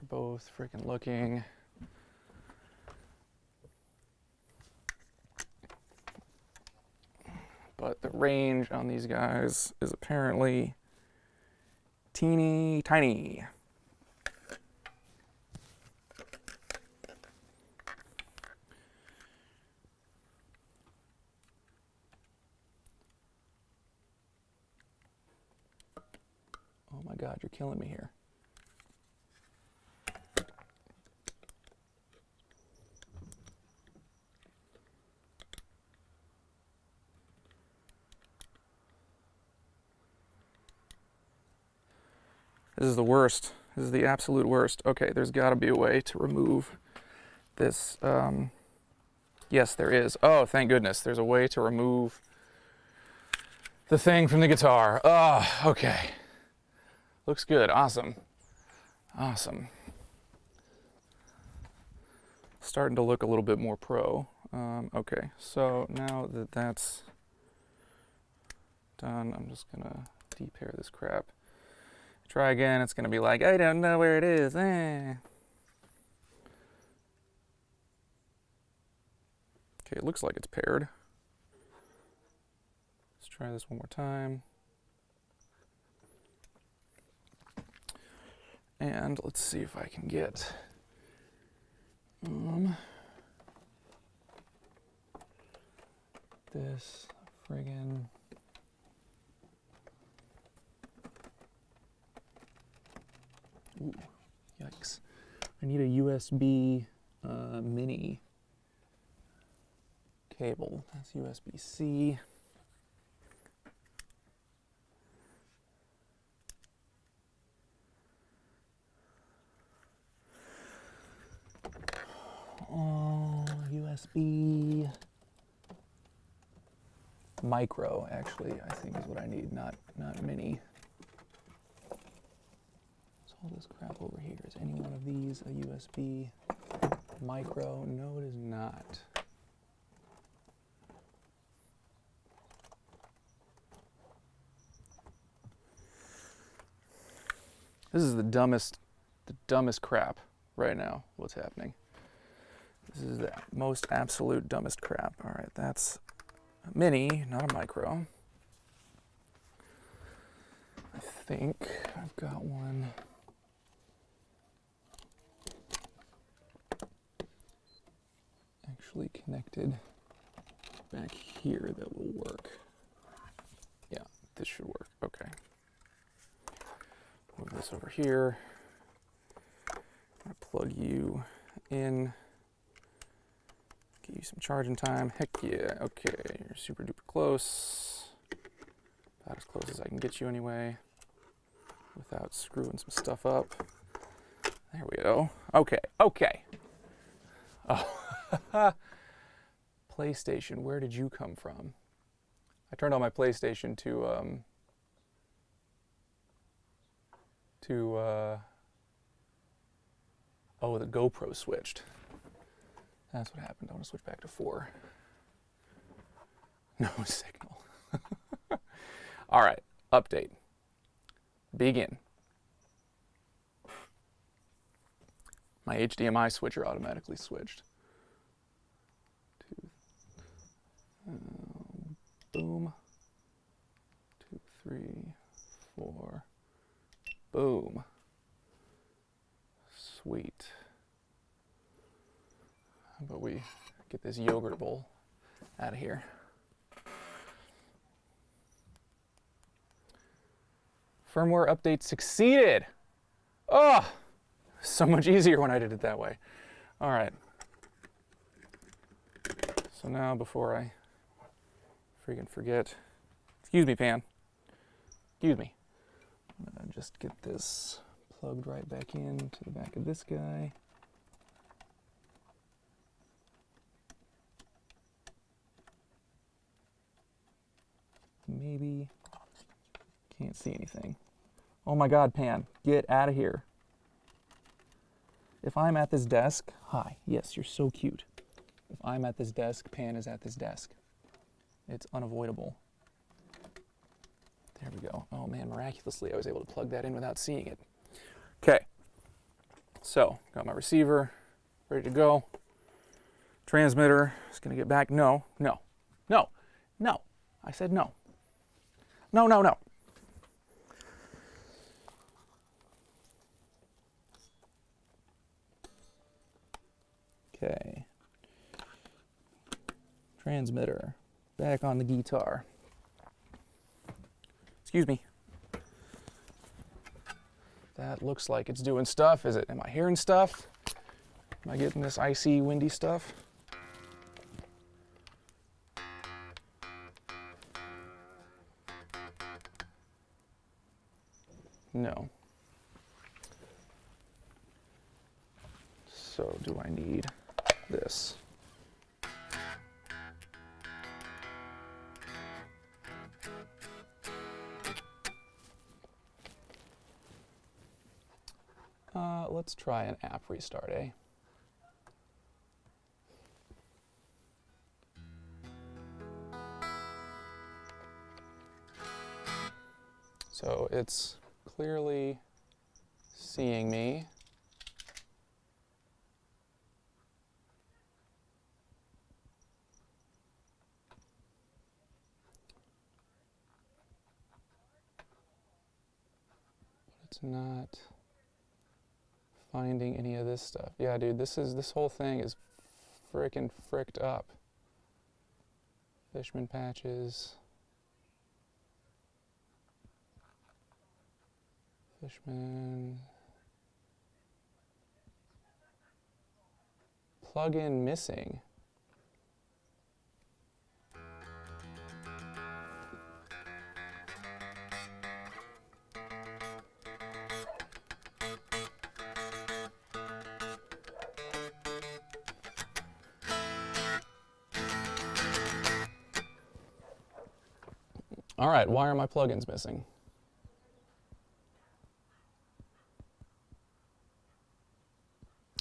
both freaking looking. But the range on these guys is apparently teeny tiny. Oh my God, you're killing me here. This is the worst. This is the absolute worst. Okay, there's got to be a way to remove this. Yes, there is. Oh, thank goodness. There's a way to remove the thing from the guitar. Oh, okay. Looks good. Awesome. Awesome. Starting to look a little bit more pro. Okay, so now that that's done, I'm just going to de-pair this crap. Try again, it's going to be like, I don't know where it is. Okay, it looks like it's paired. Let's try this one more time. And let's see if I can get this friggin' ooh, yikes. I need a USB mini cable. That's USB-C. Oh, USB micro, actually, I think is what I need, not mini. All this crap over here. Is any one of these a USB micro? No, it is not. This is the dumbest crap right now, what's happening. This is the most absolute dumbest crap. All right, that's a mini, not a micro. I think I've got one. Actually connected back here that will work. Yeah, this should work. Okay. Move this over here. I'm gonna plug you in. Give you some charging time. Heck yeah. Okay, you're super duper close. About as close as I can get you anyway, without screwing some stuff up. There we go. Okay. Okay. Oh. PlayStation, where did you come from? I turned on my PlayStation to oh, the GoPro switched. That's what happened. I want to switch back to 4. No signal. All right, update. Begin. My HDMI switcher automatically switched. Boom. 2, 3, 4. Boom. Sweet. How about we get this yogurt bowl out of here? Firmware update succeeded. Oh, so much easier when I did it that way. All right. So now before I freaking forget, excuse me, Pan. Excuse me. I'm gonna just get this plugged right back into the back of this guy. Maybe. Can't see anything. Oh my God, Pan, get out of here. If I'm at this desk, hi, yes, you're so cute. If I'm at this desk, Pan is at this desk. It's unavoidable. There we go. Oh man, miraculously I was able to plug that in without seeing it. Okay. So, got my receiver, ready to go. Transmitter is going to get back. No, no, no, no. I said no. No, no, no. Okay. Transmitter. Back on the guitar. Excuse me. That looks like it's doing stuff. Is it? Am I hearing stuff? Am I getting this icy, windy stuff? No. So do I need this? Let's try an app restart, eh? So it's clearly seeing me. But it's not finding any of this stuff. Yeah, dude, this whole thing is frickin' fricked up. Fishman patches. Fishman. Plugin missing. All right, why are my plugins missing?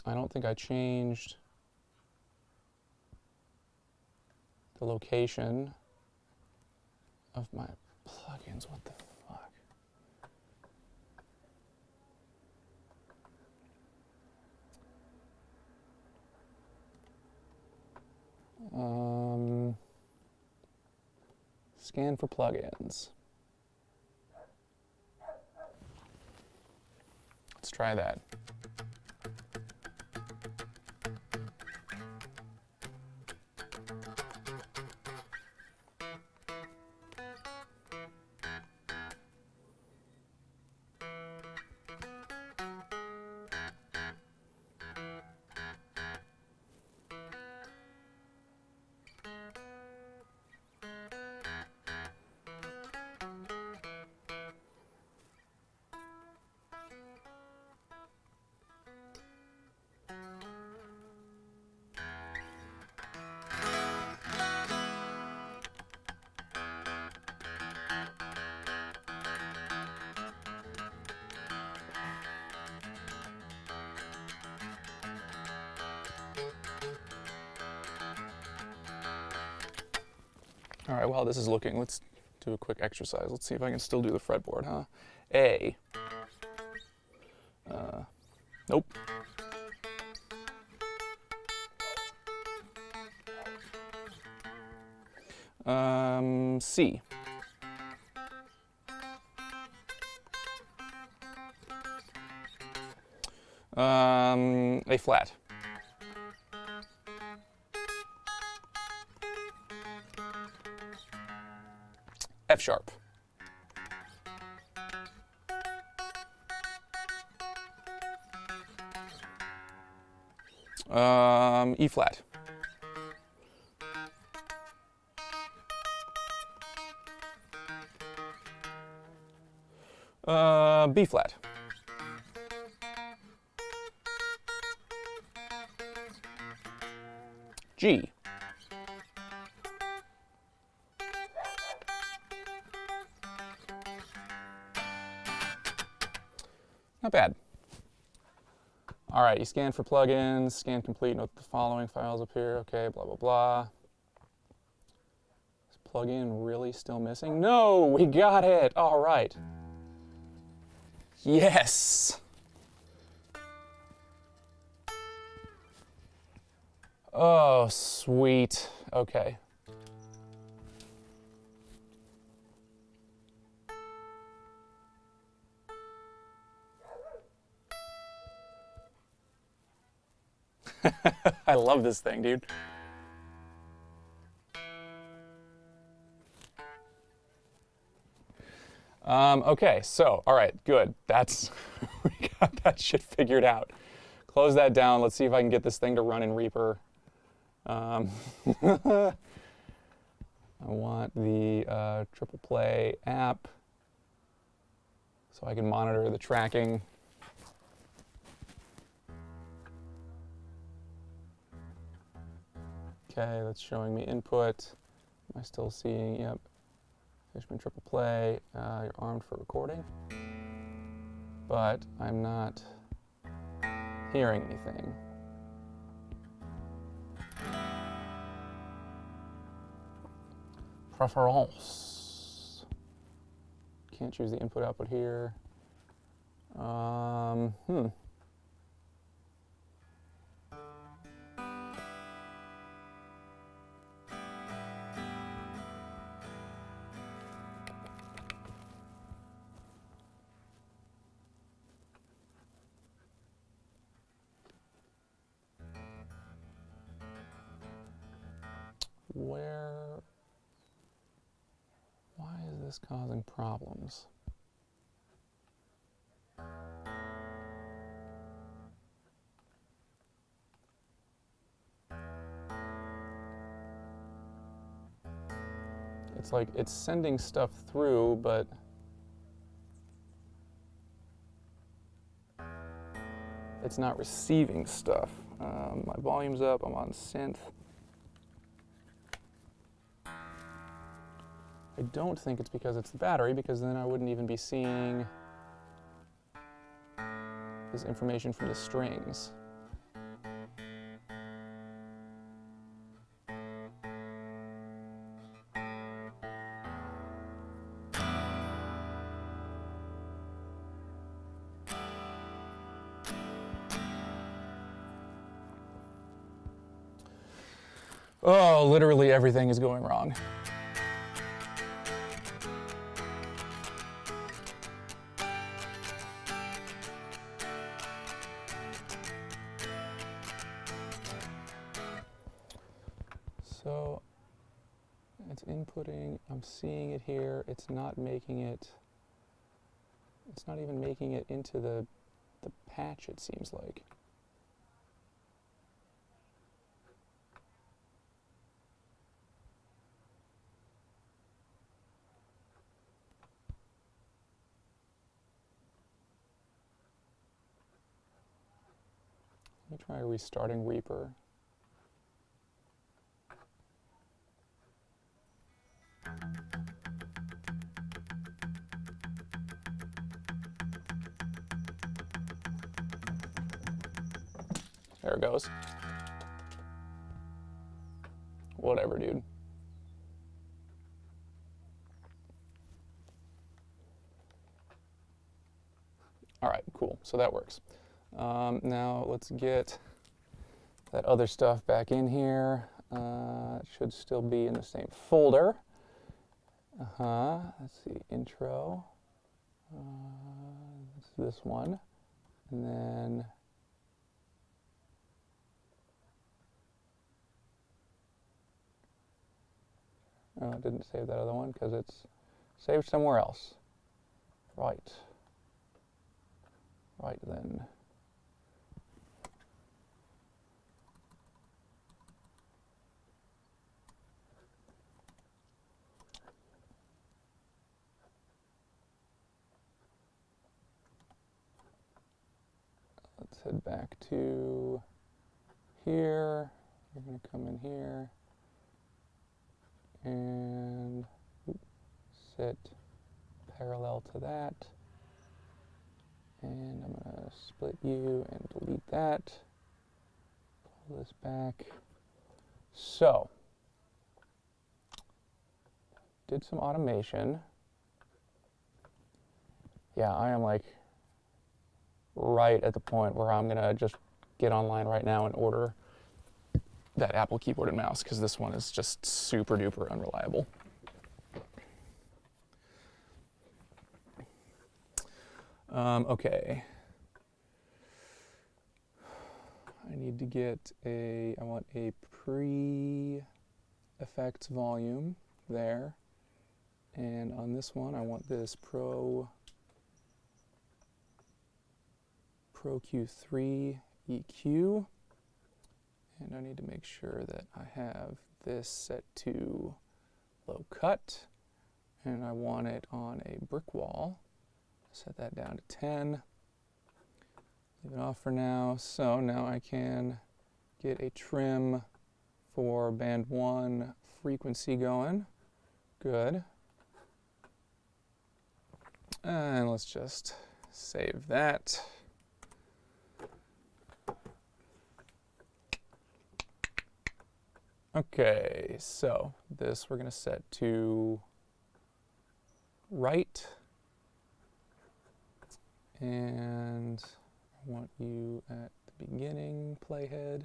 I don't think I changed the location of my plugins. What the fuck? Scan for plugins. Let's try that. All right, while this is looking, let's do a quick exercise. Let's see if I can still do the fretboard, huh? A. Nope. C. A flat. F sharp. E flat. B flat. G. Not bad. All right, you scan for plugins, scan complete, note the following files appear, okay, blah, blah, blah. Is plugin really still missing? No, we got it, all right. Yes. Oh, sweet, okay. I love this thing, dude. Okay, so, all right, good. That's, we got that shit figured out. Close that down. Let's see if I can get this thing to run in Reaper. I want the triple play app so I can monitor the tracking. Okay, that's showing me input. Am I still seeing? Yep. Fishman triple play. You're armed for recording. But I'm not hearing anything. Preference. Can't choose the input output here. Why is this causing problems? It's like it's sending stuff through, but it's not receiving stuff. My volume's up, I'm on synth. I don't think it's because it's the battery, because then I wouldn't even be seeing this information from the strings. Oh, literally everything is going wrong. So it's inputting, I'm seeing it here, it's not making it, it's not even making it into the patch, it seems like. Let me try restarting Reaper. There it goes. Whatever, dude. All right, cool. So that works. Now let's get that other stuff back in here. It should still be in the same folder. Let's see, intro. That's this one. And then oh, it didn't save that other one because it's saved somewhere else. Right. Right then. Let's head back to here. We're going to come in here and set parallel to that. And I'm going to split you and delete that. Pull this back. So, did some automation. Yeah, I am like right at the point where I'm going to just get online right now and order that Apple keyboard and mouse, because this one is just super duper unreliable. Okay. I need to get I want a pre-effects volume there. And on this one, I want this Pro Q3 EQ. And I need to make sure that I have this set to low cut. And I want it on a brick wall. Set that down to 10. Leave it off for now. So now I can get a trim for band 1 frequency going. Good. And let's just save that. Okay, so this we're going to set to right. And I want you at the beginning playhead.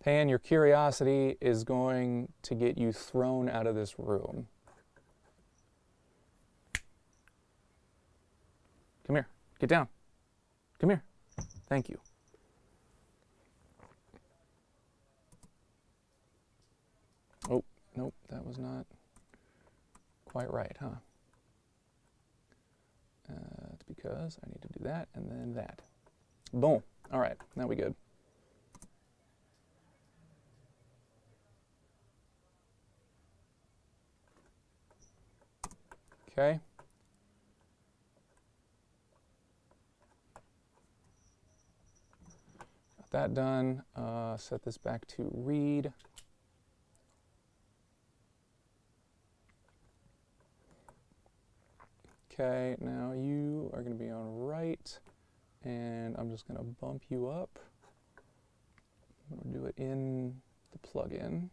Pan, your curiosity is going to get you thrown out of this room. Come here. Get down. Come here. Thank you. Oh, nope, that was not quite right, huh? It's because I need to do that and then that. Boom. All right, now we good. Okay. Got that done. Set this back to read. Okay, now you are going to be on right, and I'm just going to bump you up. I'm going to do it in the plugin.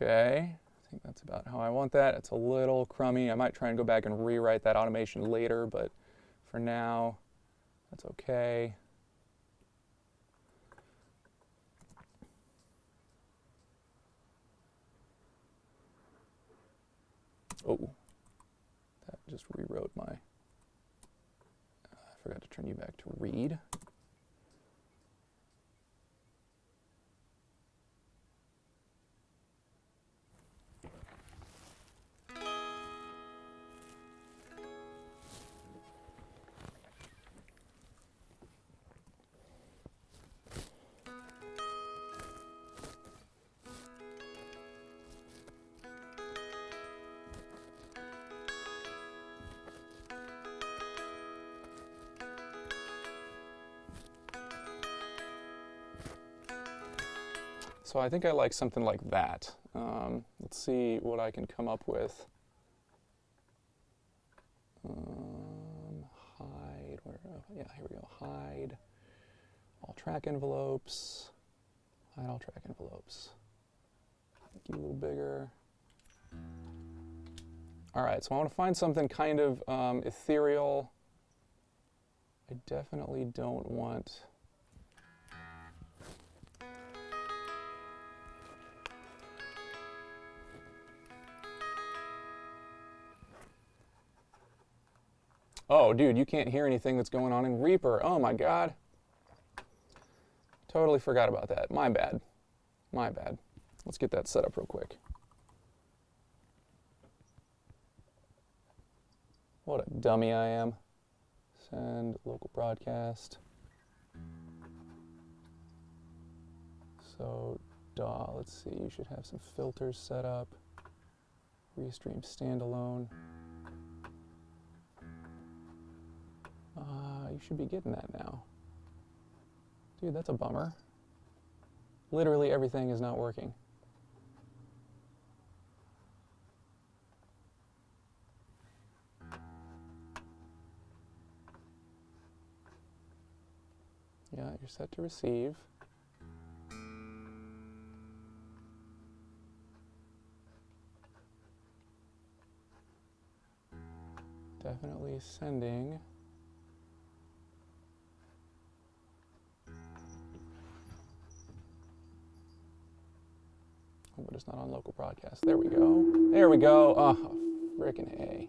Okay, I think that's about how I want that. It's a little crummy. I might try and go back and rewrite that automation later, but for now, that's okay. Oh, that just rewrote my, I forgot to turn you back to read. So I think I like something like that. Let's see what I can come up with. Hide, yeah, here we go. Hide all track envelopes. Hide all track envelopes. Make you a little bigger. All right, so I want to find something kind of ethereal. I definitely don't want... Oh, dude, you can't hear anything that's going on in Reaper. Oh, my God. Totally forgot about that. My bad. My bad. Let's get that set up real quick. What a dummy I am. Send local broadcast. So, let's see, you should have some filters set up. Restream standalone. You should be getting that now. Dude, that's a bummer. Literally everything is not working. Yeah, you're set to receive. Definitely sending. Oh, but it's not on local broadcast. There we go. There we go. Oh, frickin' A.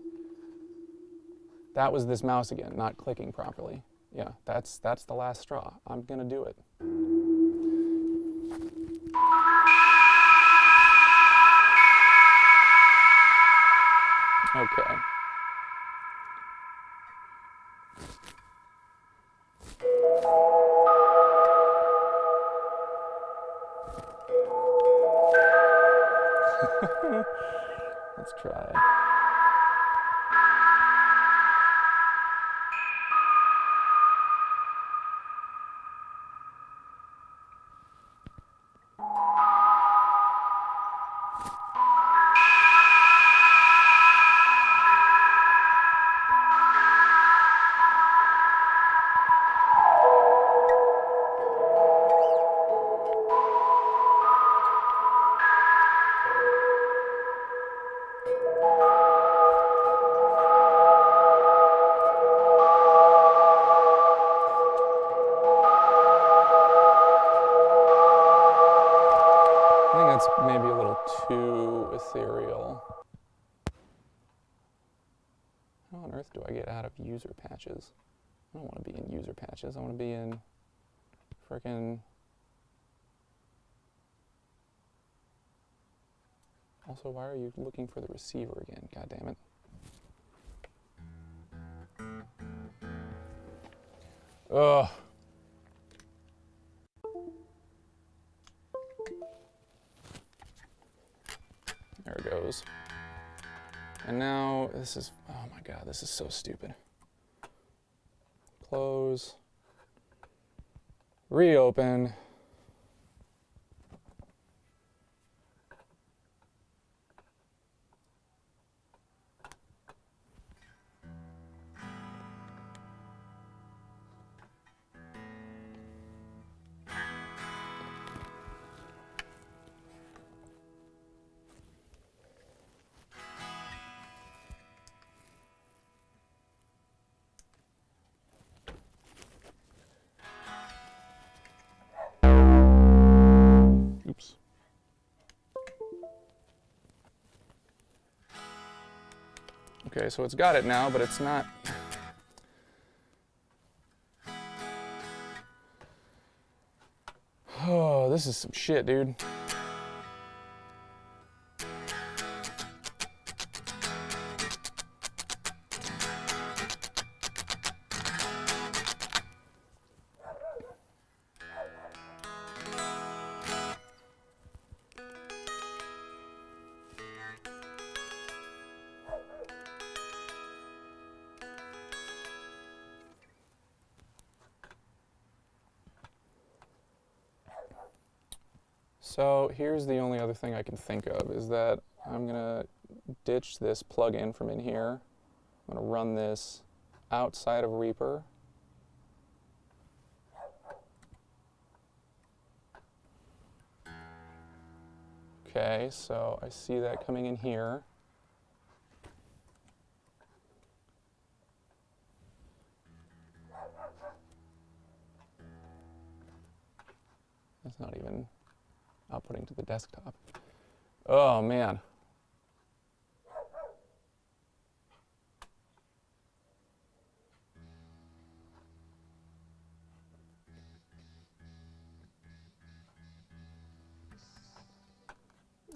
That was this mouse again, not clicking properly. Yeah, that's the last straw. I'm gonna do it. Okay. Let's try. Maybe a little too ethereal. How on earth do I get out of user patches? I don't want to be in user patches. I want to be in frickin'... Also, why are you looking for the receiver again? God damn it. Ugh. There it goes. And now, this is, oh my god, this is so stupid. Close. Reopen. Oops. Okay, so it's got it now, but it's not. Oh, this is some shit, dude. So here's the only other thing I can think of is that I'm gonna ditch this plugin from in here. I'm gonna run this outside of Reaper. Okay, so I see that coming in here. That's not even outputting to the desktop. Oh man.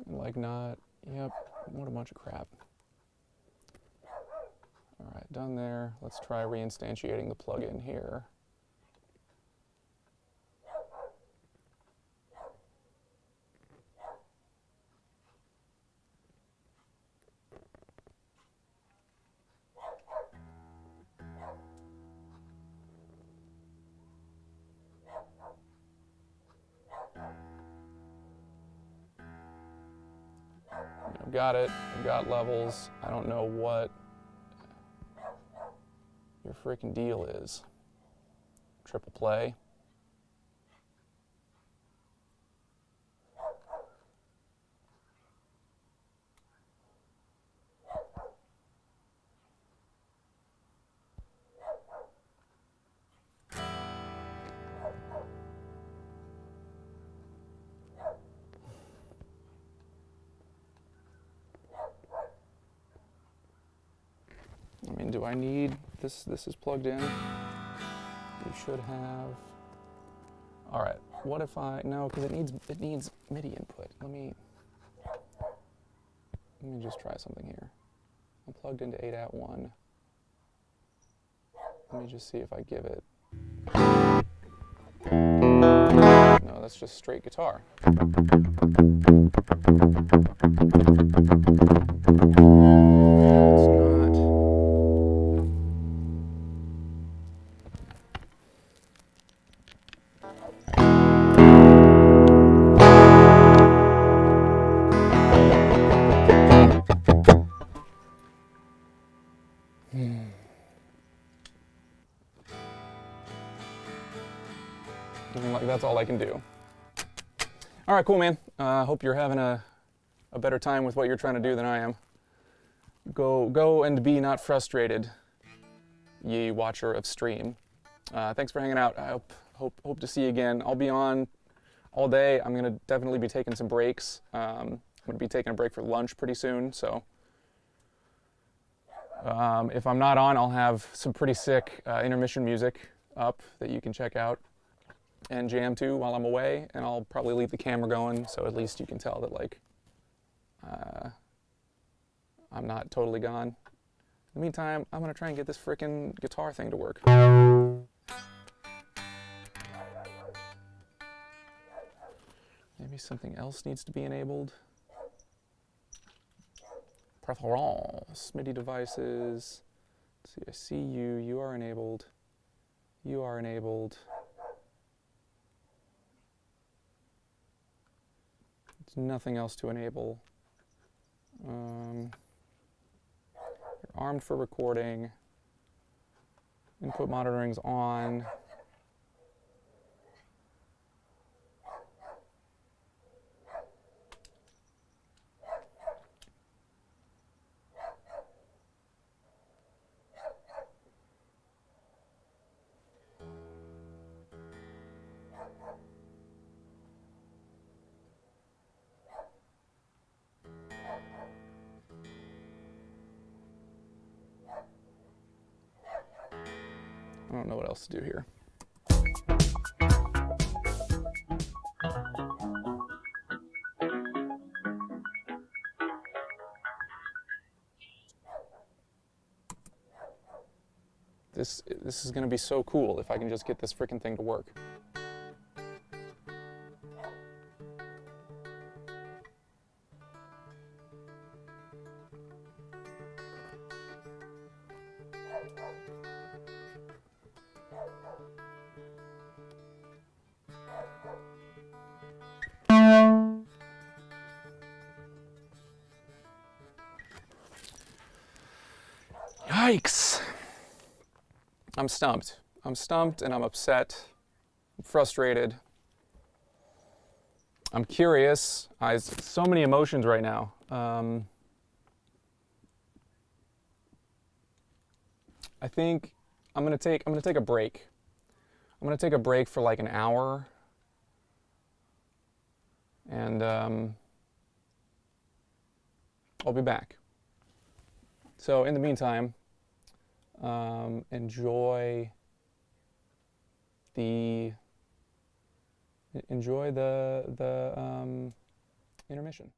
Like not, yep, what a bunch of crap. All right, done there. Let's try reinstantiating the plugin here. I've got it. I've got levels. I don't know what your freaking deal is. Triple play. I mean, do I need this? This is plugged in. You should have. All right. What if I no? Because it needs MIDI input. Let me just try something here. I'm plugged into 8@1. Let me just see if I give it. No, that's just straight guitar. Like that's all I can do. All right, cool, man. Hope you're having a better time with what you're trying to do than I am. Go and be not frustrated, ye watcher of stream. Thanks for hanging out. I hope to see you again. I'll be on all day. I'm gonna definitely be taking some breaks. I'm gonna be taking a break for lunch pretty soon, so if I'm not on, I'll have some pretty sick intermission music up that you can check out and jam to while I'm away, and I'll probably leave the camera going so at least you can tell that like I'm not totally gone. In the meantime, I'm gonna try and get this frickin' guitar thing to work. Maybe something else needs to be enabled. Preference, MIDI devices. Let's see, I see you. You are enabled. You are enabled. There's nothing else to enable. You're armed for recording. Input monitoring's on. I don't know what else to do here. This is gonna be so cool if I can just get this frickin' thing to work. Yikes. I'm stumped. I'm stumped and I'm upset. I'm frustrated. I'm curious. So many emotions right now. I think I'm gonna take a break. I'm gonna take a break for like an hour. And I'll be back. So in the meantime, enjoy the intermission.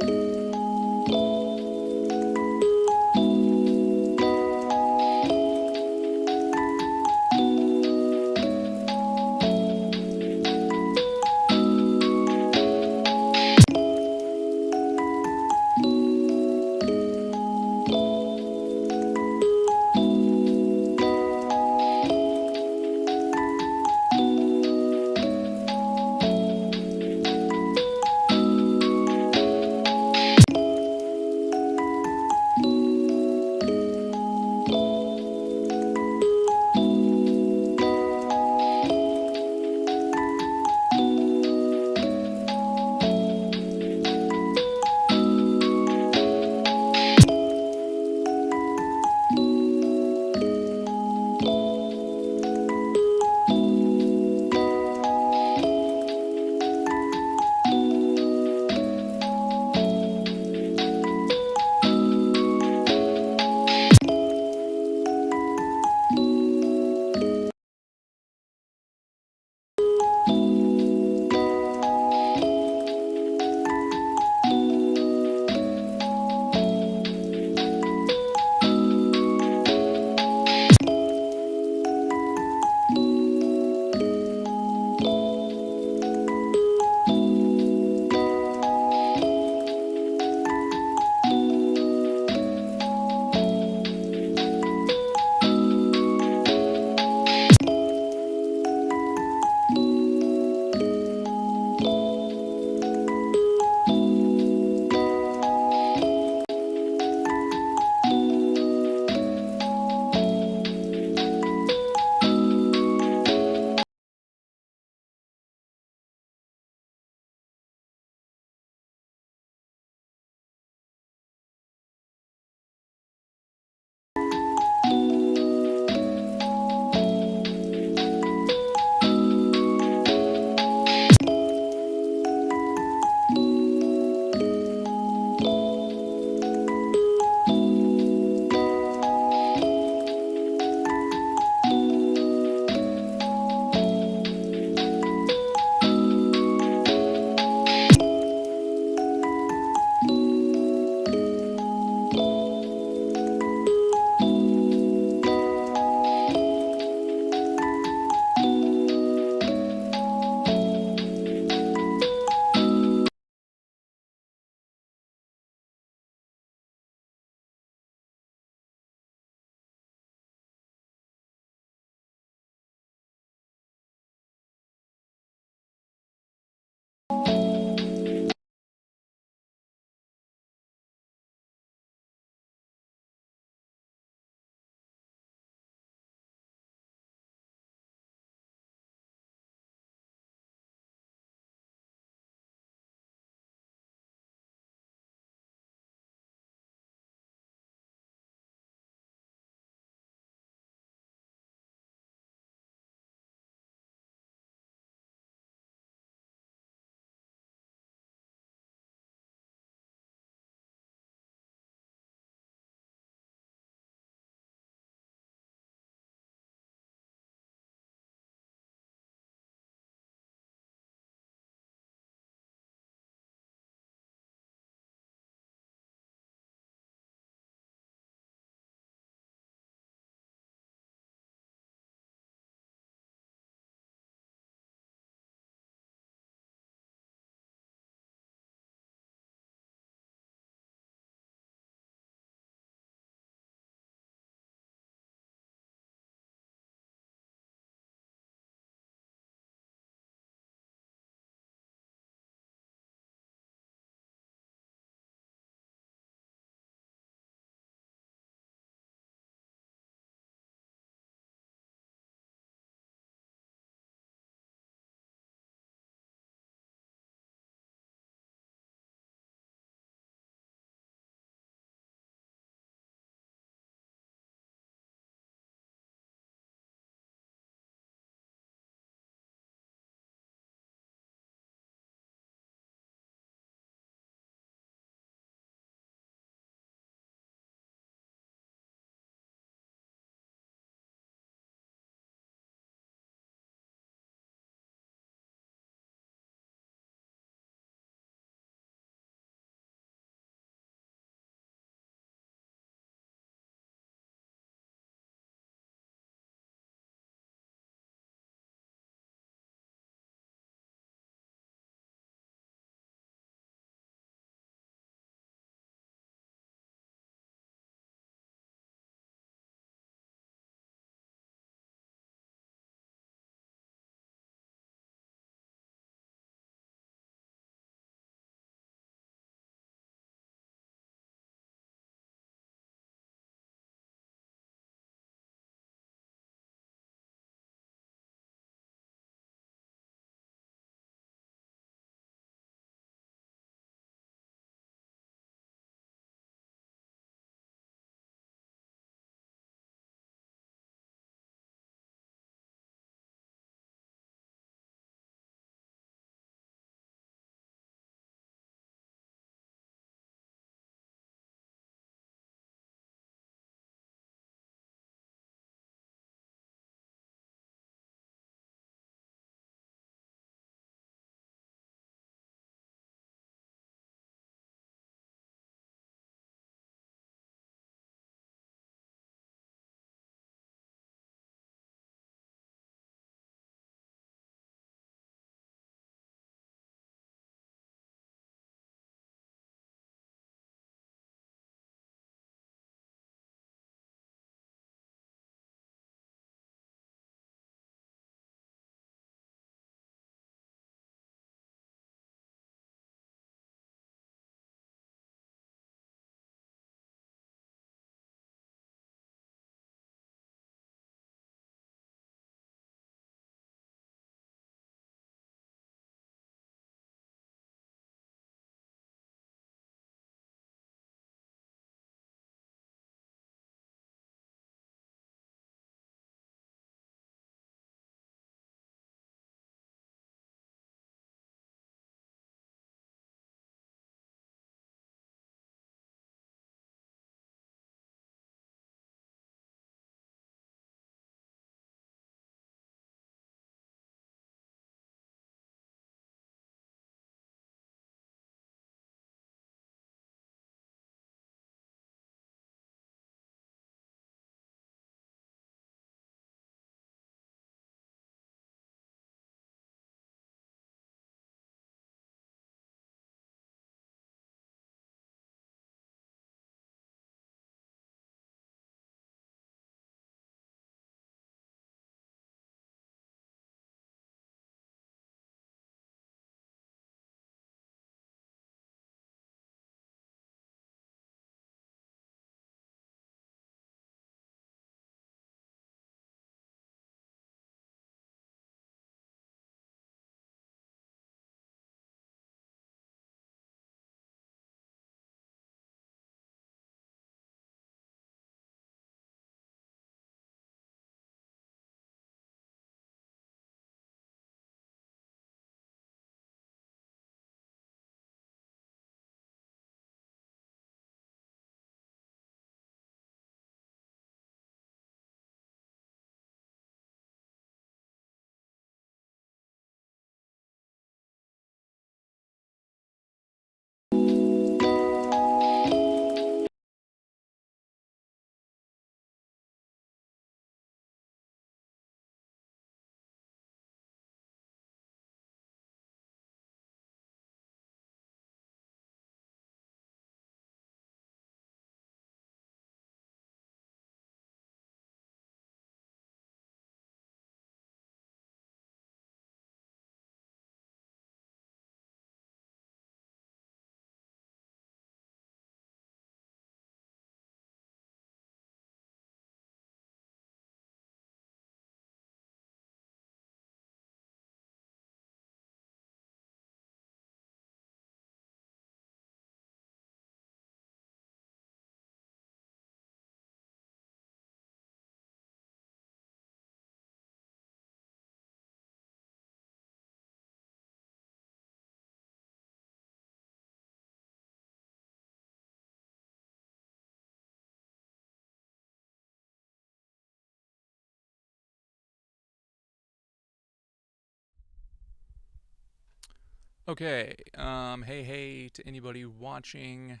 Okay, hey to anybody watching,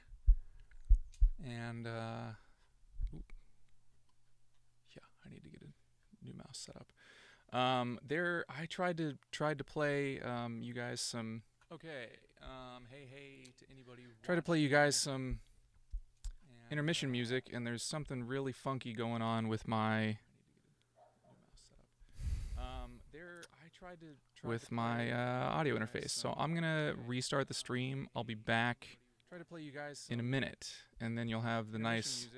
and yeah, I need to get a new mouse set up. I tried to play you guys some. Okay, hey to anybody. Try to play you guys some intermission music, and there's something really funky going on with my. With my audio interface. So I'm gonna restart the stream. I'll be back in a minute, and then you'll have the nice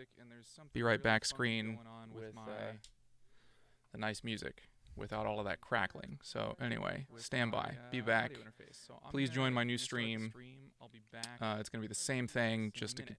be right back screen with the nice music without all of that crackling. So anyway, stand by. Be back. Please join my new stream. It's gonna be the same thing, just to continue